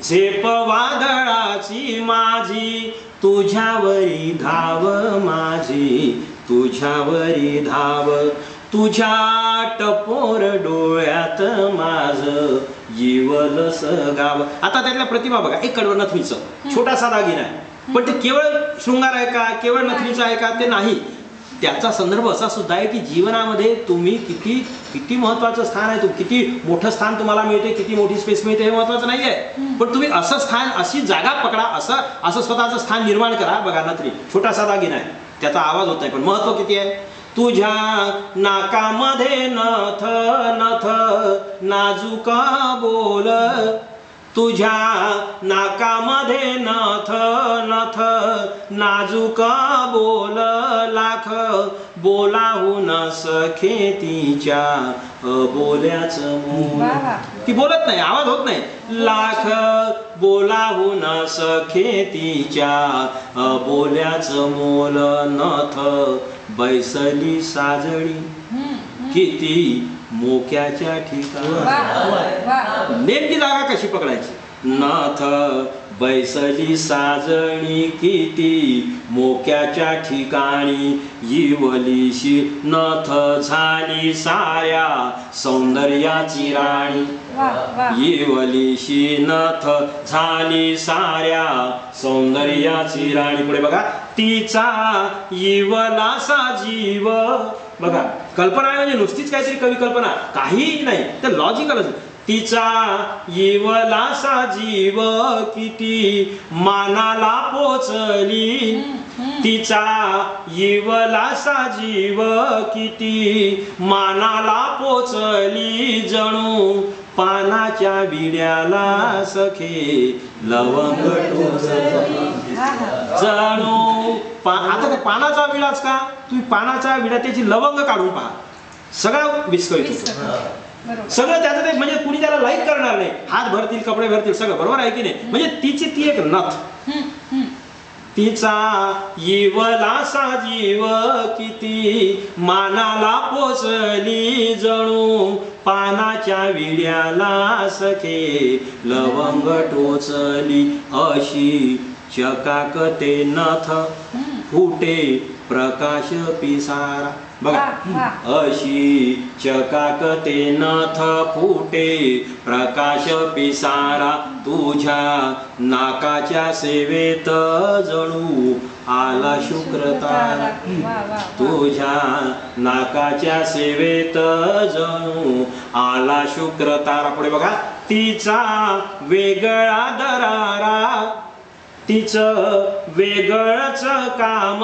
झेप वादळाची माझी तुझ्यावरी धाव माझी तुझ्यावरी धाव तुझ्या टपोर डोळ्यात माझ येवलस गाव. आता त्यातल्या प्रतिमा बघा. एक कडवं नथनीचं छोटासा दागिना आहे पण ते केवळ शृंगार आहे का केवळ नथनीचं आहे का ते नाही. त्याचा संदर्भ असा सुद्धा आहे की जीवनामध्ये तुम्ही किती किती महत्वाचं स्थान आहे किती मोठं स्थान तुम्हाला मिळते किती मोठी स्पेस मिळते हे महत्वाचं नाही आहे पण तुम्ही असं स्थान अशी जागा पकडा असं स्वतःचं स्थान निर्माण करा. बघा नथनी छोटासा दागिना आहे त्याचा आवाज होत नाही पण महत्व किती आहे. तुझ्या नाकामध्ये नथ नथ नाजुका बोल तुझ्या नाकामध्ये नथ नथ नाजुका बोल लाख बोलाहून सखे तिच्या बोल्याचं मोल. ती बोलत नाही आवाज होत नाही. लाख बोलाहून सखे तिच्या बोल्याचं मोल नथ बैसली साजळी किती मोक्याच्या ठिकाणी. नेमकी जागा कशी पकडायची. नथ बैसली साजणी किती मोक्याच्या ठिकाणी येवलीशी नथ झाली साऱ्या सौंदर्याची राणी. येवलीशी नथ झाली साऱ्या सौंदर्याची राणी. पुढे बघा. तिचा येवलासा जीव. बघा कल्पना आहे म्हणजे नुसतीच काहीतरी कवी कल्पना काही नाही तर लॉजिकलच. तिचा येवलासा जीव किती मानाला पोचली. तिचा येवलासा जीव किती मानाला पोचली जणू पानाच्या विड्याला सखे लवंग टोचली. जणू आता पानाचा विडाच का तुम्ही पानाचा विडा त्याची लवंग काढून पहा सगळं विस्कळीत सगळं त्याचं ते म्हणजे कुणी त्याला लाईक करणार नाही. हात भरतील कपडे भरतील सगळं बरोबर आहे की नाही. म्हणजे तिची ती एक नथ. तिचा येवलासा जीव किती मानाला पोचली जणू पानाच्या विड्याला सखे लवंग टोचली. अशी चकाकते नथ फुटे प्रकाश पिसारा. बघा अशी चकाकते नथ फुटे प्रकाश पिसारा तुझ्या नाकाच्या सेवेत जणू आला शुक्र तारा. तुझ्या नाकाच्या सेवेत जणू आला शुक्र तारा. पुढे बघा. तिचा वेगळा दरारा तिचं वेगळच काम.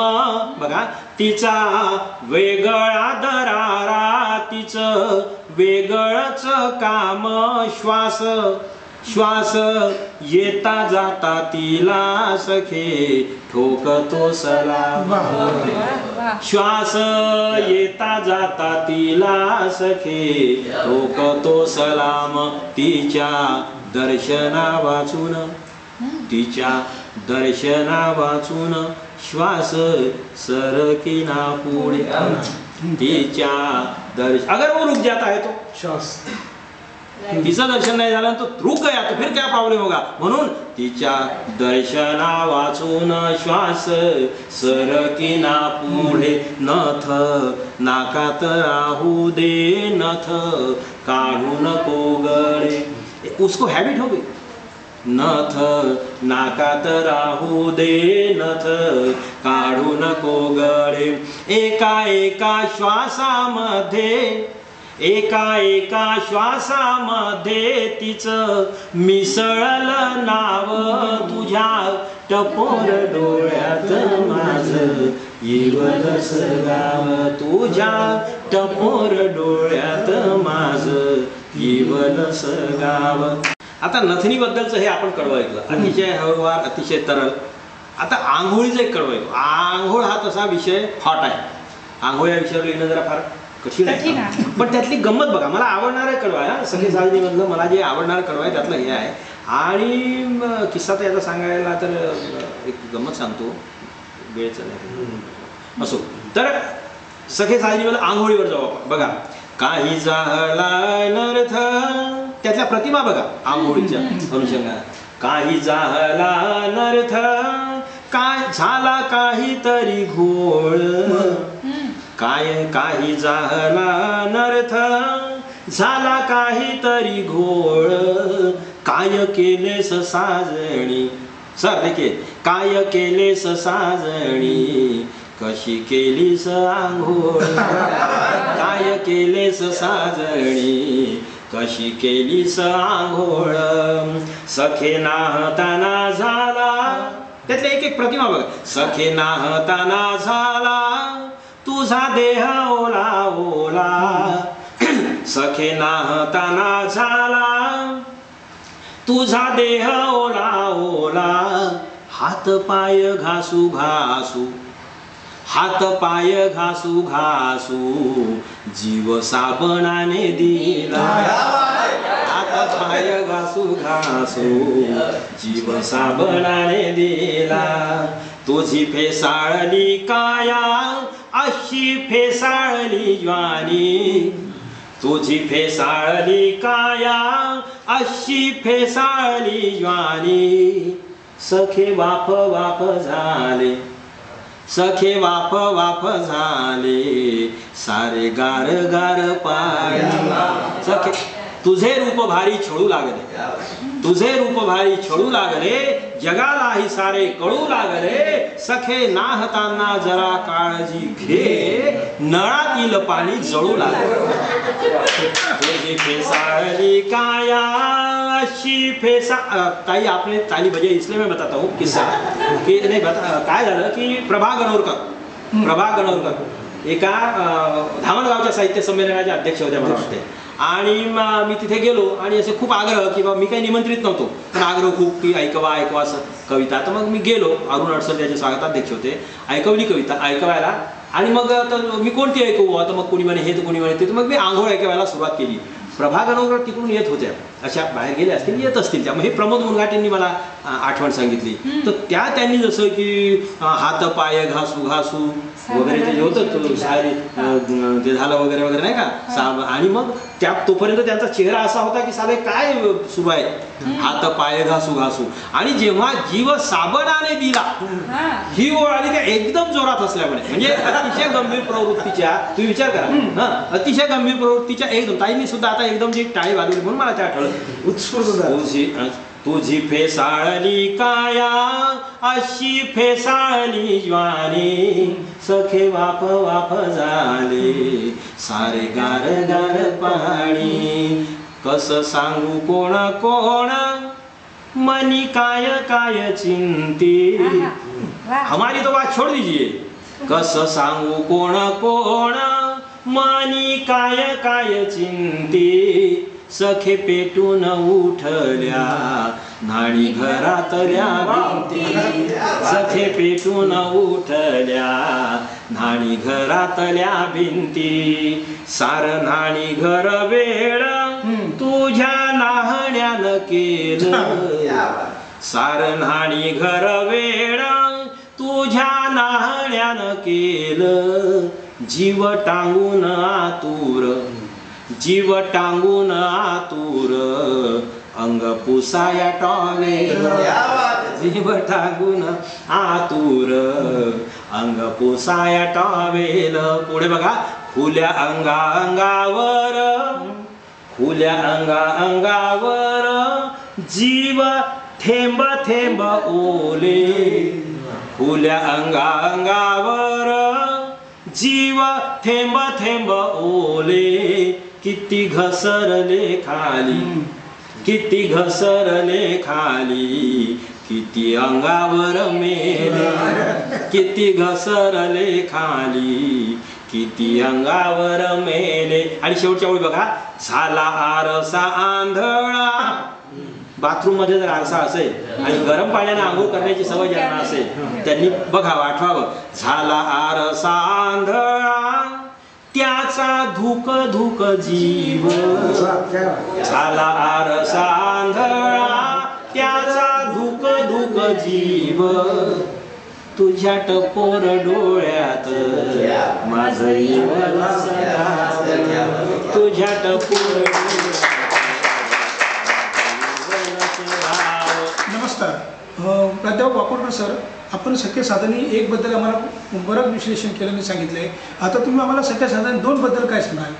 बघा तिचा वेगळा दरारा तिचं वेगळच काम. श्वास श्वास येता जाता तिला सखे ठोकतो सलाम. श्वास येता जाता तिला सखे ठोकतो सलाम. तिच्या दर्शना वाचून तिच्या दर्शना वाचून श्वास सरकिना पुढे. तिच्या दर्शन अगर वो रुक जाता है तो श्वास तिचं दर्शन नाही झालं तो रुक गया तो फिर क्या प्रॉब्लेम होगा. म्हणून तिच्या दर्शना वाचून श्वास सरकिना पुढे. नथ नाकात राहू दे नथ काढू नको गळे. उसको हैबिट हो गई. नथ नाकात राहू दे नथ काढू नको गळे. एका एका श्वासामध्ये एका एका श्वासामध्ये तिचं मिसळलं नाव तुझ्या टपोर डोळ्यात माझ येवलस गाव. तुझ्या टपोर डोळ्यात माझ येवलस गाव. आता नथनी बद्दलचं हे आपण कडवं ऐकलं अतिशय हळूवार अतिशय तरल. आता आंघोळीचं एक कडवं ऐकलं. आंघोळ हा तसा विषय हॉट आहे. आंघोळ या विषयावर लिहिणं जरा फार कठीण आहे पण त्यातली गंमत बघा. मला आवडणारं कडवं आहे सखी साजनी मधलं मला जे आवडणारं कडवं आहे त्यातलं हे आहे. आणि किस्सा तर याचा सांगायला तर एक गंमत सांगतो वेळचं नाही असो. तर सखी साजनी मध्ये आंघोळीवर जाऊ आपण. बघा काही जाहला नर्थ त्यातल्या प्रतिमा बघा आंघोळीच्या अनुषंगाने. काही झाला अनर्थ, काय झाला काहीतरी घोळ, काही झाला अनर्थ, झाला काहीतरी घोळ, काय केलेस साजणी. सर देखील काय केलेस साजणी, कशी केलीस आंघोळ, काय केलेस साजणी, कशी केलीस आंघोळ. सखे नाहताना झाला, त्यातल्या एक एक प्रतिमा बघा. सखे नाहताना झाला तुझा देह ओला ओला, सखे नाहताना झाला तुझा देह ओला ओला. हात पाय घासू घासू, हात पाय घासू घासू, जीव साबणाने दिला. हात पाय घासू घासू, जीव साबणाने दिला. तुझी फेसाळली काया, अशी फेसाळली ज्वानी. तुझी फेसाळली काया, अशी फेसाळली ज्वानी. सखे वाफ वाफ झाले, सखे वाफ वाफ झाले, सारे गार गार पाणी. सखे तुझे रूप भारी छळू लागले, तुझे रूप भारी छळू लागले, जगालाही सारे कळू लागले. सखे नाहताना जरा काळजी घे, नळातील पाणी जळू लागले. तुझी फेसाळली काया, अशी फेसा. ताई आपने ताली बजे इसलिए मैं बताता हूँ किस्सा की नाही काय झालं की प्रभा गणोरकर एका धामणगावच्या साहित्य संमेलनाचे अध्यक्ष होते मला वाटते. आणि मी तिथे गेलो आणि असे खूप आग्रह की मी काही निमंत्रित नव्हतो पण आग्रह खूप की ऐकवा असं कविता. तर मग मी गेलो, अरुण अडसर त्याचे स्वागताध्यक्ष होते, ऐकवली कविता ऐकवायला. आणि मग मी कोणती ऐकवू, आता मग कोणी म्हणे हे तर कोणी म्हणे ते. तर मग मी आंघोळ ऐकवायला सुरुवात केली. प्रभा गणोरकर तिकडून येत होत्या, अशा बाहेर गेल्या असतील, येत असतील त्या. मग हे प्रमोद मुनघाटेंनी मला आठवण सांगितली. तर त्यांनी जसं की हात पाय घासू घासू वगैरे ते होतं सारे ते झालं वगैरे वगैरे नाही का. आणि मग त्या तोपर्यंत त्यांचा चेहरा असा होता की साधे काय सुरू आहे, हात पाय घासू घासू. आणि जेव्हा जीव साबणाने दिला ही ओळ आली त्या एकदम जोरात असल्यामुळे, म्हणजे अतिशय गंभीर प्रवृत्तीच्या, तुम्ही विचार करा अतिशय गंभीर प्रवृत्तीच्या एकदम. ताईंनी सुद्धा आता एकदम जी टाळी वाजवली म्हणून मला ते आठवलं. उत्स्फूर्त तुझी फेसाळली काया, अशी फेसाळली ज्वानी. सखे वाफ वाफ झाले, सारे गार गार पाणी. कस सांगू कोण कोण, मनी काय काय चिंती. हमारी तो बात छोड़ दीजिए. कस सांगू कोण कोण, मनी काय काय चिंती. सखे पेटून उठल्या नाणी घरातल्या भिंती. सखे पेटून उठल्या नाणी घरातल्या भिंती. सार नाणी घर वेळ तुझ्या नाहण्यानं केलं. सार नाणी घर वेळ तुझ्या नाहण्यानं केलं. जीव टांगून आतुर, जीव टांगून आतुर, अंग पुसाया टॉवेल. जीव टांगून आतुर, अंग पुसाया टॉवेल. पुढे बघा. खुल्या अंगा अंगावर, खुल्या अंगा अंगावर, जीव थेंब थेंब ओले. खुल्या अंगा अंगावर, जीव थेंब थेंब ओले. किती घसरले खाली, किती घसरले खाली, किती अंगावर मेले. किती घसरले खाली, किती अंगावर मेले. आणि शेवटच्या वेळी बघा. झाला आरसा आंधळा. बाथरूम मध्ये जर आरसा असेल आणि गरम पाण्याने आंघोळ करण्याची सवय ज्यांना असेल त्यांनी बघावं, आठवावं. झाला आरसा आंधळा, त्याचा धुक धुक जीव. झाला आरसा आंधळा, त्याचा धुक धुक जीव. तुझ्या टपोर डोळ्यात माझं जीवन सदा. तुझ्या टपोर नमस्कार. प्राध्यापक वाकोडकर सर, आपण सख्य साधनी एक बद्दल आम्हाला बरंच विश्लेषण केलं मी सांगितलं आहे. आता तुम्ही आम्हाला सख्य साधनी 2 बद्दल काय सांगाल?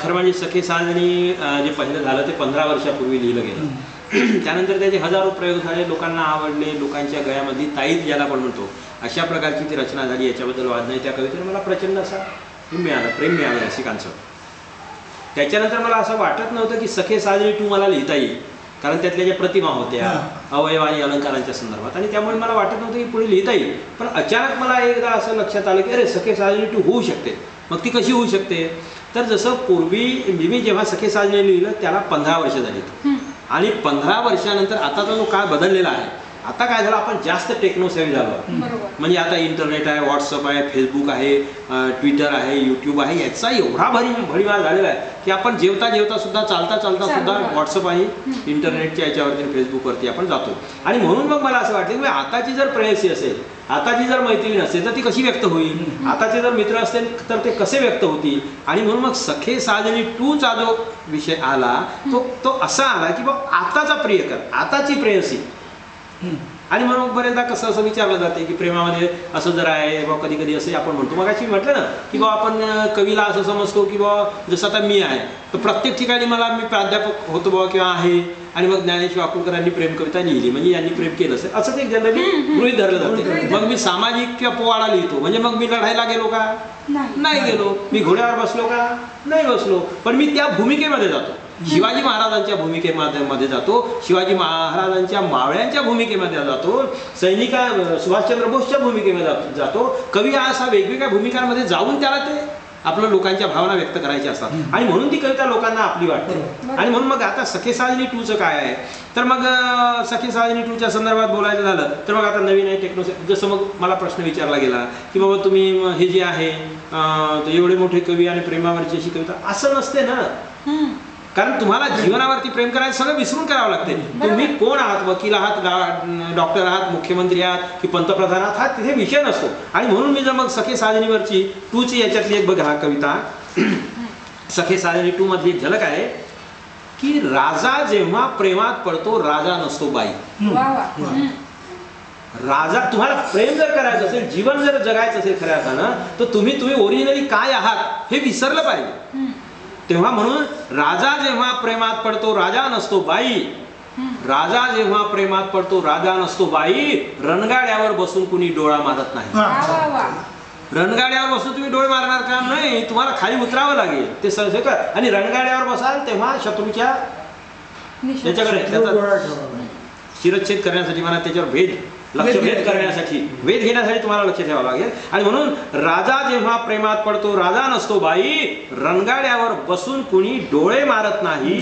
खरं म्हणजे सखे साधनी जे पहिलं झालं ते 15 वर्षापूर्वी लिहिलं गेलं. त्यानंतर त्याचे हजारो प्रयोग झाले, लोकांना आवडले, लोकांच्या गळ्यामध्ये ताईत ज्याला आपण म्हणतो अशा प्रकारची ती रचना झाली. याच्याबद्दल वाद नाही. त्या कवितेने मला प्रचंड असा प्रेम मिळालं रसिकांचं. त्याच्यानंतर मला असं वाटत नव्हतं की सखे साधनी 2 मला लिहिता येईल, कारण त्यातल्या ज्या प्रतिमा होत्या अवयव आणि अलंकारांच्या संदर्भात, आणि त्यामुळे मला वाटत नव्हतं की पुढे लिहिता येईल. पण अचानक मला एकदा असं लक्षात आलं की अरे सखे साधनी 2 होऊ शकते. मग ती कशी होऊ शकते? तर जसं पूर्वी मी जेव्हा सखे साधनी लिहिलं त्याला 15 वर्ष झाली, आणि 15 वर्षानंतर आताचा जो काळ बदललेला आहे. आता काय झालं, आपण जास्त टेक्नोसेव्ही झालो. म्हणजे आता इंटरनेट आहे, व्हॉट्सअप आहे, फेसबुक आहे, ट्विटर आहे, यूट्यूब आहे, याचा एवढा भडीमार झालेला आहे की आपण जेवता जेवता सुद्धा, चालता चालता सुद्धा व्हॉट्सअप आणि इंटरनेटच्या याच्यावरती, फेसबुकवरती आपण जातो. आणि म्हणून मग मला असं वाटतं की आताची जर प्रेयसी असेल, आताची जर मैत्रीण असेल तर ती कशी व्यक्त होईल, आताचे जर मित्र असतील तर ते कसे व्यक्त होतील. आणि म्हणून मग सखे साधनी 2चा जो विषय आला तो असा आला की बाबा आताचा प्रियकर, आताची प्रेयसी. आणि म्हणून बरेचदा कसं असं विचारलं जाते की प्रेमामध्ये असं जर आहे बाबा, कधी कधी असं आपण म्हणतो. मग अशी म्हटलं ना की बाबा आपण कवीला असं समजतो की बाबा जसं आता मी आहे तर प्रत्येक ठिकाणी मी प्राध्यापक होतो बाबा किंवा आहे, आणि मग ज्ञानेश्वर अक्कलकरांनी प्रेम कविता लिहिली म्हणजे यांनी प्रेम केलं असेल असं ते जनरली गृहीत धरलं जाते. मग मी सामाजिक किंवा पोवाडा लिहितो म्हणजे मग मी लढायला गेलो का? नाही गेलो. मी घोड्यावर बसलो का? नाही बसलो. पण मी त्या भूमिकेमध्ये जातो, शिवाजी महाराजांच्या भूमिकेमध्ये जातो, शिवाजी महाराजांच्या मावळ्यांच्या भूमिकेमध्ये जातो, सुभाषचंद्र बोसच्या भूमिकेमध्ये जातो. कवी हा असा वेगवेगळ्या भूमिकांमध्ये जाऊन त्याला ते आपल्या लोकांच्या भावना व्यक्त करायच्या असतात, आणि म्हणून ती कविता लोकांना आपली वाटते. आणि म्हणून मग आता सखे साधनी 2चं काय आहे, तर मग सखे साधनी 2च्या संदर्भात बोलायचं झालं तर मग आता नवीन आहे टेक्नॉलॉजी. जसं मग मला प्रश्न विचारला गेला की बाबा तुम्ही हे जे आहे एवढे मोठे कवी आणि प्रेमावरची अशी कविता, असं नसते ना. कारण तुम्हाला जीवनावरती प्रेम करायचं सगळं विसरून करावं लागते. तुम्ही कोण आहात, वकील आहात, डॉक्टर आहात, मुख्यमंत्री आहात की पंतप्रधान आहात, हा तिथे विषय नसतो. आणि म्हणून मी जर मग सखे साधनीवरची 2ची याच्यातली एक बघा कविता, सखे साधनी 2 मधली एक झलक आहे की राजा जेव्हा प्रेमात पडतो राजा नसतो बाई. राजा, तुम्हाला प्रेम जर करायचं असेल, जीवन जर जगायचं असेल खऱ्या अर्थानं, तर तुम्ही ओरिजिनली काय आहात हे विसरलं पाहिजे. तेव्हा म्हणून राजा जेव्हा प्रेमात पडतो राजा नसतो बाई, राजा जेव्हा प्रेमात पडतो राजा नसतो बाई, रणगाड्यावर बसून कुणी डोळा मारत नाही. रणगाड्यावर बसून तुम्ही डोळे मारणार का? नाही, तुम्हाला खाली उतरावं लागेल ते सहज कर. आणि रणगाड्यावर बसाल तेव्हा शत्रूच्या त्याच्याकडे त्याचा शिरच्छेद करण्यासाठी म्हणा, त्याच्यावर लक्षभेद करण्यासाठी, वेध घेण्यासाठी तुम्हाला लक्ष ठेवावं लागेल. आणि म्हणून राजा जेव्हा प्रेमात पडतो राजा नसतो बाई, रणगाड्यावर बसून कुणी डोळे मारत नाही,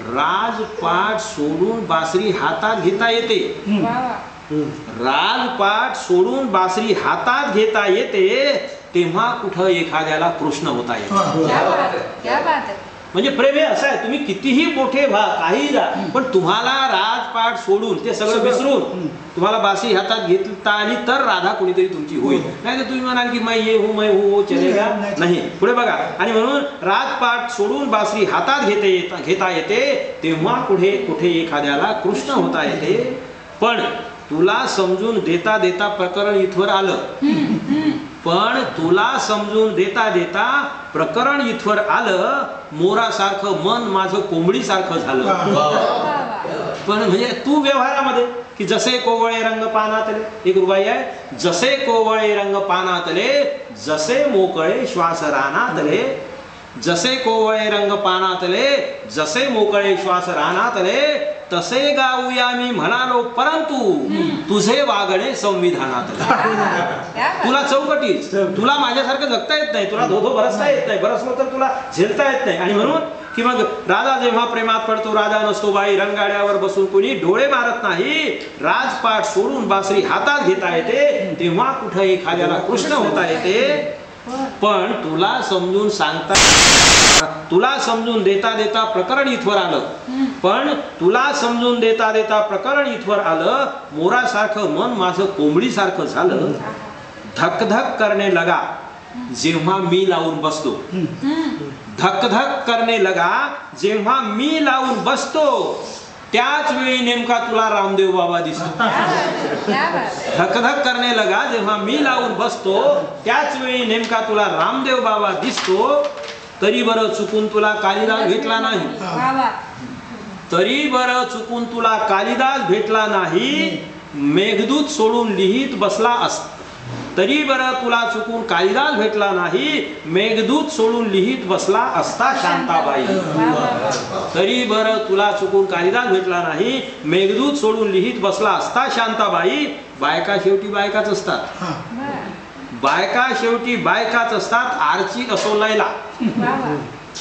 राजपाट सोडून बासरी हातात घेता येते. राजपाट सोडून बासरी हातात घेता येते, तेव्हा कुठं एखाद्याला कृष्ण होता येते. म्हणजे प्रेम हे असं आहे, तुम्ही कितीही मोठे व्हा, काही जा, पण तुम्हाला राजपाट सोडून ते सगळं विसरून तुम्हाला बासरी हातात घेता आली तर राधा कोणीतरी तुमची होईल. नाही तर तुम्ही म्हणाल की मैं ये हूँ चलेगा नाही. पुढे बघा. आणि म्हणून राजपाट सोडून बासरी हातात घेता येते, तेव्हा कुठे एखाद्याला कृष्ण होता येते. पण तुला समजून देता देता प्रकरण इथवर आलं, पण तुला समजून देता देता प्रकरण इथवर आलं, मोरासारखं मन माझं कोंबडीसारखं झालं. पण म्हणजे तू व्यवहारामध्ये की जसे कोवळे रंग पानातले, एक रुबाई आहे, जसे कोवळे रंग पानातले, जसे मोकळे श्वास रानातले, जसे कोवळे रंग पानातले, जसे मोकळे श्वास रानातले, तसे गाऊया मी म्हणालो, परंतु तुझे वागणे संविधानातले. तुला चौकटीच, तुला माझ्यासारखं जगता येत नाही, तुला धोधो बरसता येत नाही, बरसलो तर तुला झेलता येत नाही. आणि म्हणून की मग राजा जेव्हा प्रेमात पडतो राजा नसतो बाई, रणगाड्यावर बसून कुणी डोळे मारत नाही, राजपाट सोडून बासरी हातात घेता येते, तेव्हा कुठं एखाद्याला कृष्ण होता येते. पण तुला समजून सांगता, तुला समजून देता देता प्रकरण इथवर आलं, पण तुला समजून देता देता प्रकरण इथवर आलं, मोरासारखं मन माझं कोंबडीसारखं झालं, धकधक करणे लगा जेव्हा मी लावून बसतो, धकधक करणे लगा जेव्हा मी लावून बसतो, त्याच वेळी नेमका तुला रामदेव बाबा दिसतो. धकधक करणे लगा जेव्हा मी लावून बसतो त्याच वेळी नेमका तुला रामदेव बाबा दिसतो. तरी बरं चुकून तुला कालिदास भेटला नाही. तरी बरं चुकून तुला कालिदास भेटला नाही. मेघदूत सोडून लिहित बसला असता. तरी बरं तुला चुकून कालिदास भेटला नाही. मेघदूत सोडून लिहित बसला असता शांताबाई. तरी बरं तुला चुकून कालिदास भेटला नाही. मेघदूत सोडून लिहित बसला असता शांताबाई. बायका शेवटी बायकाच असतात. बायका शेवटी बायकाच असतात. आरची असो लैला.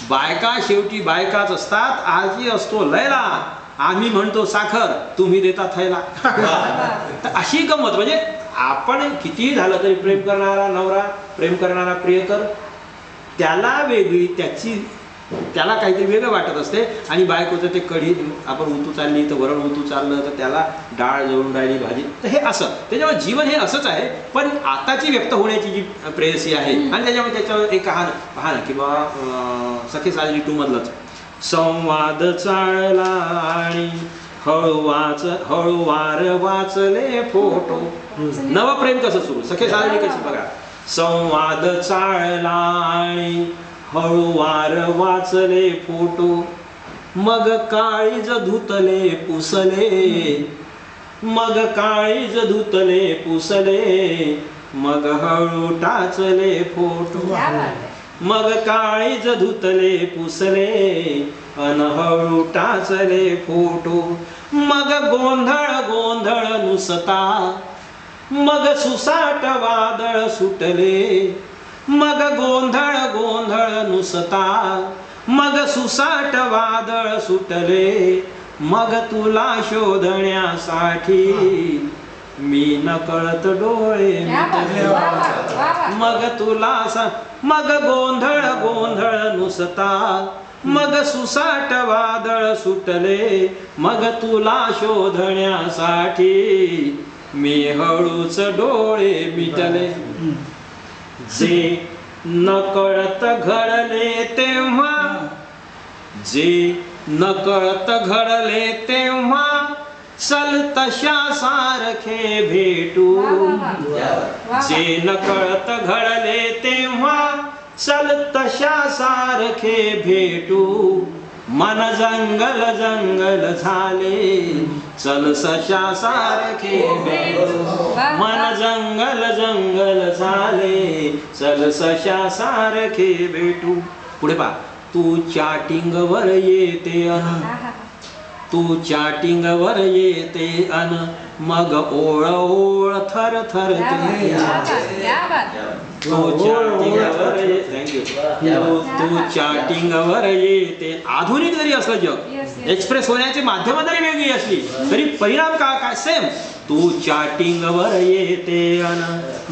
बायका शेवटी बायकाच असतात. आरची असतो लैला. आम्ही म्हणतो साखर, तुम्ही देता थैला. अशी गंमत. म्हणजे आपण कितीही झालं तरी प्रेम करणारा नवरा, प्रेम करणारा प्रियकर, त्याला वेगळी त्याला काहीतरी वेगळं वाटत असते. आणि बायकोचं ते कढी आपण उतू चालली तर वरण उतू चाललं तर त्याला डाळ जळून राहिली भाजी. तर हे असं त्याच्यामुळे जीवन हे असंच आहे. पण आताची व्यक्त होण्याची जी प्रेयसी आहे आणि त्याच्यामुळे त्याच्यावर एक पहा ना किंवा सखे साजरी 2 मधलंच संवाद चाळला आणि हळूवार वाचले फोटो. नवप्रेम कसं सुरू, सखे साजरी कशी बघा. संवाद चाळला आणि हळूवार वाचले फोटो. मग काळीज धुतले पुसले. मग काळीज धुतले पुसले. मग हळू टाचले फोटो. मग काळीज धुतले पुसले अन हळू टाचले फोटो. मग गोंधळ गोंधळ नुसता. मग सुसाट वादळ सुटले. मग गोंधळ गोंधळ नुसता. मग सुसाट वादळ सुटले. मग तुला शोधण्यासाठी मी नकळत डोळे मिटले. मग तुला मग गोंधळ गोंधळ नुसता. मग सुसाट वादळ सुटले. मग तुला शोधण्यासाठी मी हळूच डोळे मिटले. जे नकळत घडले तेव्हा. जे नकळत घडले तेव्हा चल तशा सारखे भेटू. जे नकळत घडले तेव्हा चल तशा सारखे भेटू. मन जंगल जंगल झाले चल सशा सारखे भेटू. मन जंगल जंगल झाले चल सशा सारखे भेटू. पुढे पहा. तू चॅटिंग वर येते अन. तू चॅटिंग वर येते अन मग ओळ ओळ थर थरते. तू चॅटिंग वर तू चॅटिंग वर येते. आधुनिक जरी असलं जग, एक्सप्रेस होण्याची माध्यम जरी वेगळी असली तरी परिणाम काय सेम. तू चॅटिंग वर येते अन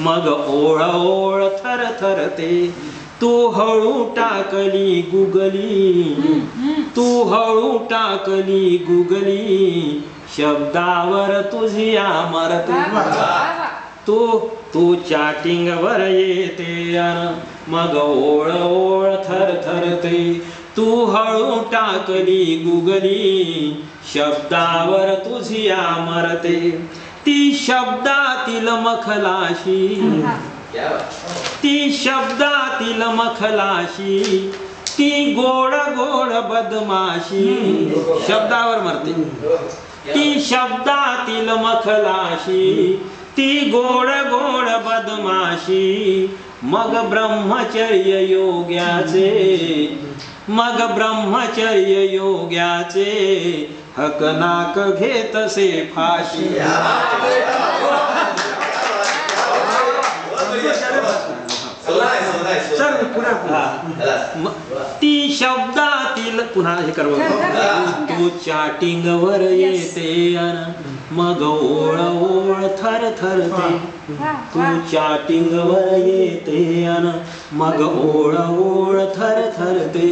मग ओळ ओळ थर थरते. तू हळू टाकली गुगली. तू हळू टाकली गुगली. शब्दावर तुझी मरते. तू चॅटिंग वर येते अन मग ओळ ओळ थर थरते. तू हळू टाकली गुगली. शब्दावर तुझी मरते. ती शब्दातील मखलाशी. ती शब्दातील मखलाशी. ती गोड गोड बदमाशी. शब्दावर मरते. ती शब्दातील मखलाशी. ती गोड गोड बदमाशी. मग ब्रह्मचर्य योग्याचे. मग ब्रह्मचर्य योग्याचे हकनाक घेतसे फाशी. ती शब्दातील पुन्हा हे कर. तू चॅटिंग वर येते अन मग ओळ ओळ थर थरते. तू चॅटिंग वर येते अन मग ओळ ओळ थर थरते.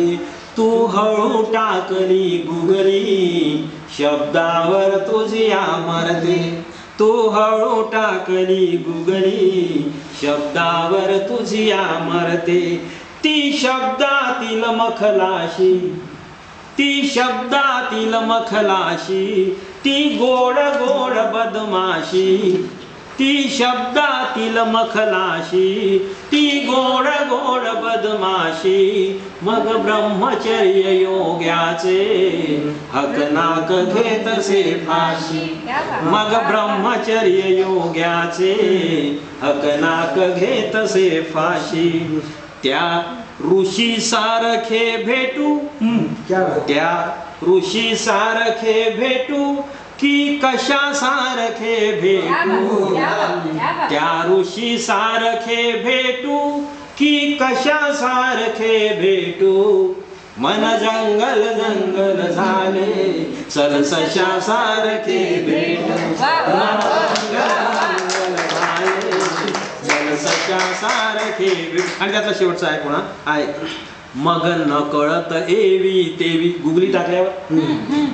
तू हळू टाकली गुगली. शब्दावर तुझी मरते. तू हळू टाकली गुगली. शब्दावर तुझी मरते. ती शब्दातील मखलाशी. ती शब्दातील मखलाशी, ती गोड गोड बदमाशी, ती शब्दातील मखलाशी, ती गोड गोड बदमाशी, मग ब्रह्मचर्य योग्याचे हकनाक घेतसे फाशी, मग ब्रह्मचर्य योग्याचे हकनाक घेतसे फाशी. त्या ऋषी सारखे भेटू, त्या ऋषी सारखे भेटू की कशा सारखे भेटू, त्या ऋषी सारखे भेटू की कशा सारखे भेटू, मन जंगल जंगल झाले सरसशा सारखे भेटू, मन जंगल झाले सरसशा सारखे भेटू. आणि त्यातला शेवटचा आहे पुन्हा आहे, मग न कळत एवी तेवी, गुगली टाकल्यावर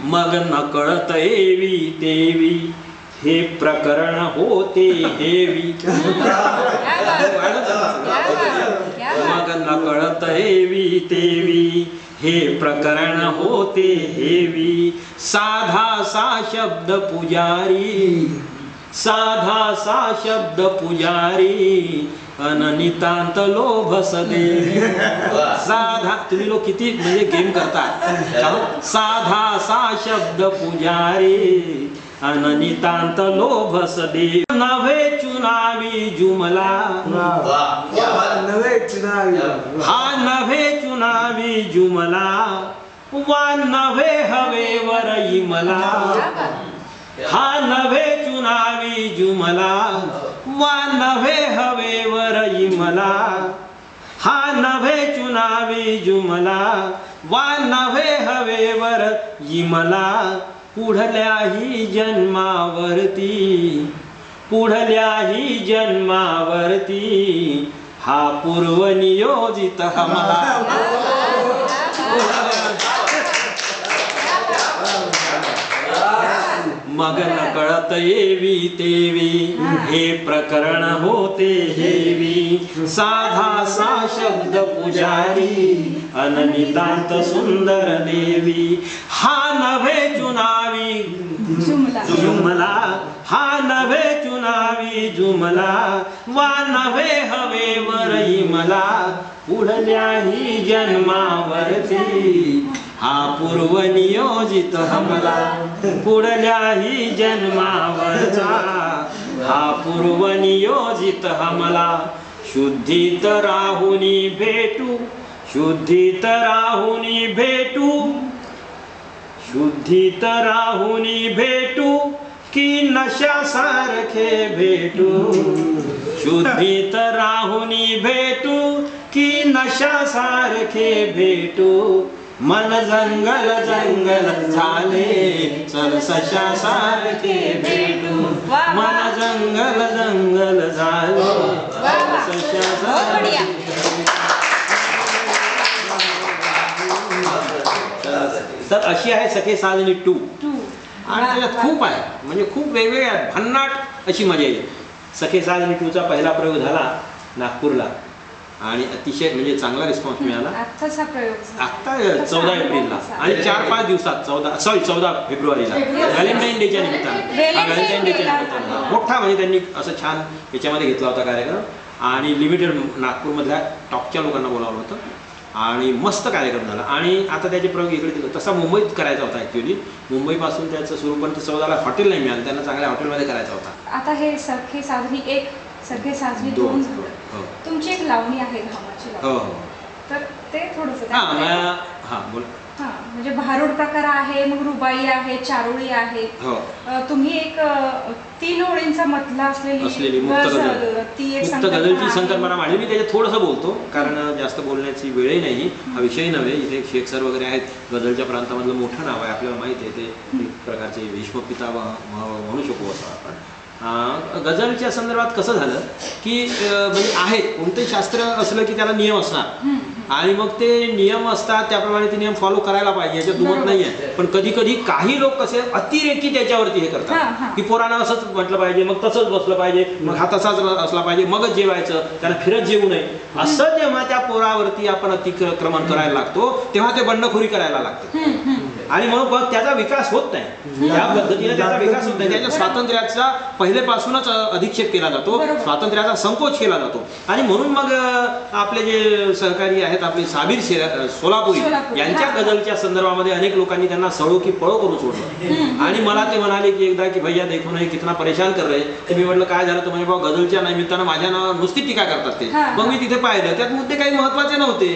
मग न कळत एवी तेवी, हे प्रकरण होते हेवी, मग न कळत एवी तेवी, हे प्रकरण होते हेवी. साधा सा शब्द पुजारी, साधा सा शब्द पुजारी, अननितांत लोभ सदे. साधा, तुम्ही लोक किती म्हणजे गेम करता. साधा सा शब्द पुजारी, अननितांत लोभ सदे. नव्हे चुनावी जुमला, नव्हे चुनावी, हा नव्हे चुनावी जुमला, वा नव्हे हवेवर इमला, हा नव्हे चुनावी जुमला, वा नव्हे हवेवर इमला, हा नव्हे चुनावी जुमला, वा नव्हे हवेवर इमला. पुढल्याही जन्मावरती, पुढल्याही जन्मावरती, हा पूर्वनियोजित हमला. मग न कळत एवी तेवी, हे प्रकरण होते हेवी. साधा सा शब्द पुजारी, अननितांत सुंदर देवी, हा नव्हे चुनावी जुमला, हा नव्हे चुनावी जुमला, वा नव्हे हवेवर इमला. पुढल्याही जन्मावरती, हा पूर्वनियोजित हमला. पुढल्याही जन्मावरचा, हा पूर्वनियोजित हमला. शुद्धीत राहुनी भेटू, शुद्धीत राहुनी भेटू, शुद्धीत राहुनी भेटू की नशा सारखे भेटू, शुद्धीत राहुनी भेटू की नशा सारखे भेटू. मन जंगल जंगल झाले सरसशा सारखे भेटू, मन जंगल जंगल झाले सरसशा सारखे. तर अशी आहे सखे साजनी 2. आणि त्याच्यात खूप आहे, म्हणजे खूप वेगवेगळे आहेत, भन्नाट अशी मजा येईल. सखे साजनी 2चा पहिला प्रयोग झाला नागपूरला आणि अतिशय म्हणजे चांगला रिस्पॉन्स मिळाला. आत्ता 14 एप्रिलला आणि 4-5 दिवसात 14 फेब्रुवारीला व्हॅलेंटाईन डेच्या निमित्तानं, व्हॅलेंटाईन डेच्या निमित्तानं मोठा म्हणजे त्यांनी असं छान याच्यामध्ये घेतला होता कार्यक्रम. आणि लिमिटेड नागपूरमधल्या टॉपच्या लोकांना बोलावलं होतं आणि मस्त कार्यक्रम झाला. आणि आता त्याचे प्रयोग इकडे दिले. तसा मुंबईत करायचा होता ॲक्च्युली, मुंबईपासून त्याचं सुरू, पण ते 14ला हॉटेल नाही मिळालं त्यांना, चांगल्या हॉटेलमध्ये करायचा होता. आता हे सखे साजनी 1, सखे साजनी 2 झालं. तुमची एक लावणी आहे घामाची लावणी. हो हो. तर ते थोडंसं हां बोल. हां, म्हणजे भारुड प्रकार आहे, मग रुबाई आहे, चारोळी आहे. हो. तुम्ही एक 3 ओळींचा मतला असलेली मुक्त गझल, ती एक मुक्त गझलची संकल्पना मांडली. मी त्याच्यात थोडंसं बोलतो कारण जास्त बोलण्याची वेळही नाही, हा विषय नव्हे. इथे शेख सर वगैरे आहेत, गझलच्या प्रांतामधलं मोठं नाव आहे, आपल्याला माहिती आहे. ते एक प्रकारचे भीष्मपितामह म्हणू शकू असं आपण. गझलच्या संदर्भात कसं झालं की म्हणजे आहेत, कोणतंही शास्त्र असलं की त्याला नियम असणार. आणि मग ते नियम असतात त्याप्रमाणे ते नियम फॉलो करायला पाहिजे, याच्यात दुमत नाहीये. पण कधी कधी काही लोक कसे अतिरेकी त्याच्यावरती हे करतात की पोरांना असंच म्हटलं पाहिजे, मग तसंच बसलं पाहिजे, मग हा तसाच असला पाहिजे, मगच जेवायचं, त्याला फिरत जेवू नये. असं जेव्हा त्या पोरावरती आपण अतिक्रमण करायला लागतो तेव्हा ते बंडखोरी करायला लागते आणि मग त्याचा विकास होत नाही. त्या पद्धतीने त्याचा विकास होत नाही. त्याच्या स्वातंत्र्याचा पहिलेपासूनच अधिक्षेप केला जातो, स्वातंत्र्याचा संकोच केला जातो. आणि म्हणून मग आपले जे सहकारी आहेत आपले साबीर सोलापुरी यांच्या गझलच्या संदर्भामध्ये अनेक लोकांनी त्यांना सळो की पळो करून सोडलं. आणि मला ते म्हणाले की एकदा की भैया देखो नाही कितना परेशान कर रहे. तर मी म्हटलं काय झालं तर म्हणजे बाबा गझलच्या निमित्तानं माझ्या नावावर नुसती टीका करतात ते. मग मी तिथे पाहिलं त्यात मुद्दे काही महत्वाचे नव्हते.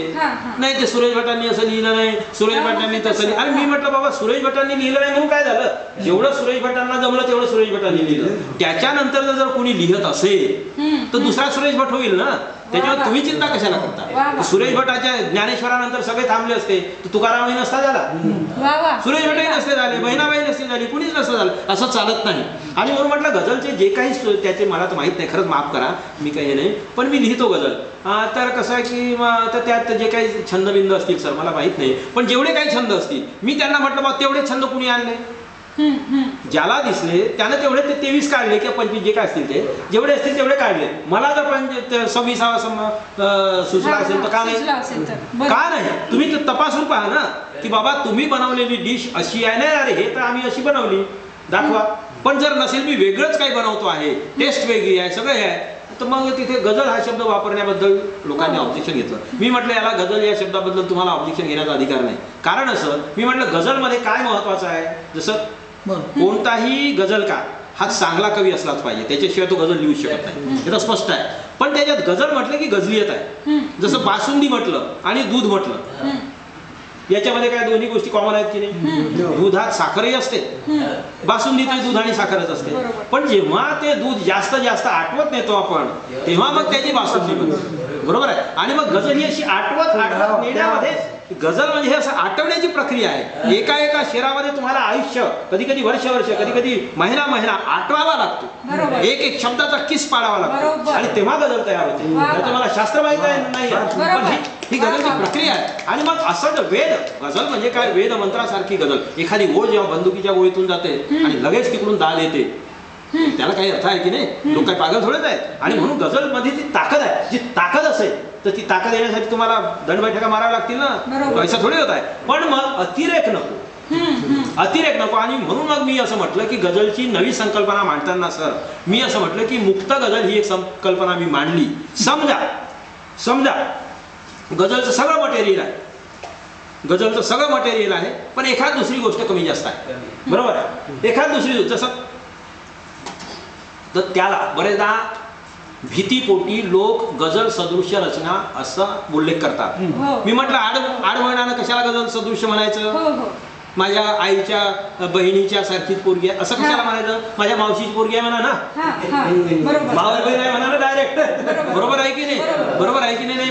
नाही ते सुरेश भटांनी असं लिहिलं नाही, सुरेश भटांनी तसं लिहिलं. आणि मी म्हटलं बाबा सुरेश भटांनी लिहिलं नाही म्हणून काय झालं, जेवढं सुरेश भटांना जमलं तेवढं सुरेश भटांनी लिहिलं. त्याच्यानंतर जर कोणी लिहित असेल तर दुसरा सुरेश भट होईल ना. त्याच्यावर तुम्ही चिंता कशाला करता. सुरेश भटाच्या ज्ञानेश्वरानंतर सगळे थांबले असते तर तुकारामही नसता झाला, सुरेश भटही नसते झाले, बहिणाबाई नसते झाली, कुणीच नसतं झालं. असं चालत नाही. आणि म्हणून म्हटलं गझलचे जे काही त्याचे मला तर माहित नाही, खरंच माफ करा मी काही हे नाही, पण मी लिहितो गझल. तर कसं आहे की तर त्यात जे काही छंदबिंद असतील सर मला माहित नाही, पण जेवढे काही छंद असतील मी त्यांना म्हटलं बा तेवढे छंद कुणी आणले, ज्याला दिसले त्यानं तेवढे ते 23 काढले किंवा 25 जे काय असतील ते जेवढे असतील तेवढे काढले. मला जर 26वा सुचला असेल तर का नाही, का नाही तुम्ही तपासून पहा ना की बाबा तुम्ही बनवलेली डिश अशी आहे ना, अरे हे तर आम्ही अशी बनवली दाखवा. पण जर नसेल मी वेगळंच काही बनवतो आहे, टेस्ट वेगळी आहे, सगळं आहे, तर मग तिथे गझल हा शब्द वापरण्याबद्दल लोकांनी ऑब्जेक्शन घेतलं. मी म्हटलं याला गझल या शब्दाबद्दल तुम्हाला ऑब्जेक्शन घेण्याचा अधिकार नाही. कारण असं मी म्हटलं गझलमध्ये काय महत्वाचं आहे, जसं कोणताही गझलकार हा चांगला कवी असलाच पाहिजे, त्याच्याशिवाय तो गझल लिहू शकत नाही, हे तर स्पष्ट आहे. पण त्याच्यात गझल म्हटलं की गझलियत आहे. जसं बासुंदी म्हटलं आणि दूध म्हटलं, याच्यामध्ये काय दोन्ही गोष्टी कॉमन आहेत की नाही. दुधात साखरही असते, बासुंदीत दूध आणि साखरच असते. पण जेव्हा ते दूध जास्त जास्त आटवत नेतो आपण तेव्हा मग त्याची बासुंदी बनते, बरोबर आहे. आणि मग गझल ही अशी आटवत नेण्यामध्ये, गझल म्हणजे हे असं आठवण्याची प्रक्रिया आहे. एका एका शेरामध्ये तुम्हाला आयुष्य, कधी कधी वर्ष वर्ष, कधी कधी महिना महिना आठवावा लागतो, एक एक शब्दाचा किस पाडावा लागतो आणि तेव्हा गझल तयार होते. तुम्हाला शास्त्र माहित आहे नाही, पण ही गझलची प्रक्रिया आहे. आणि मग असं वेद गझल म्हणजे काय, वेद मंत्रासारखी गझल. एखादी ओळ जेव्हा बंदुकीच्या गोळीतून जाते आणि लगेच तिकडून दाद येते, त्याला काही अर्थ आहे की नाही, लोक काही पागल थोडेच आहेत. आणि म्हणून गझल मध्ये ती ताकद आहे. जी ताकद असेल तर ती ताकद येण्यासाठी तुम्हाला दंडबैठका माराव्या लागतील ना, पैसा थोडी होत आहे. पण मग अतिरेक नको, अतिरेक नको. आणि म्हणून मग मी असं म्हटलं की गझलची नवी संकल्पना मांडताना सर मी असं म्हटलं की मुक्त गझल ही एक संकल्पना मी मांडली. समजा गझलचं सगळं मटेरियल आहे, गझलचं सगळं मटेरियल आहे, पण एखाद दुसरी गोष्ट कमी जास्त आहे, बरोबर आहे. एखाद दुसरी जसं तर त्याला बरेचदा भीतीपोटी लोक गझल सदृश्य रचना असा उल्लेख करतात. मी म्हटलं आडवळणानं कशाला गझल सदृश्य म्हणायचं, माझ्या आईच्या बहिणीच्या सारखीच पोरगी आहे असं कशाला म्हणायचं, माझ्या मावशीची पोरगी आहे म्हणा ना, मावस बहीण आहे म्हणा ना डायरेक्ट, बरोबर आहे की नाही, बरोबर आहे की नाही.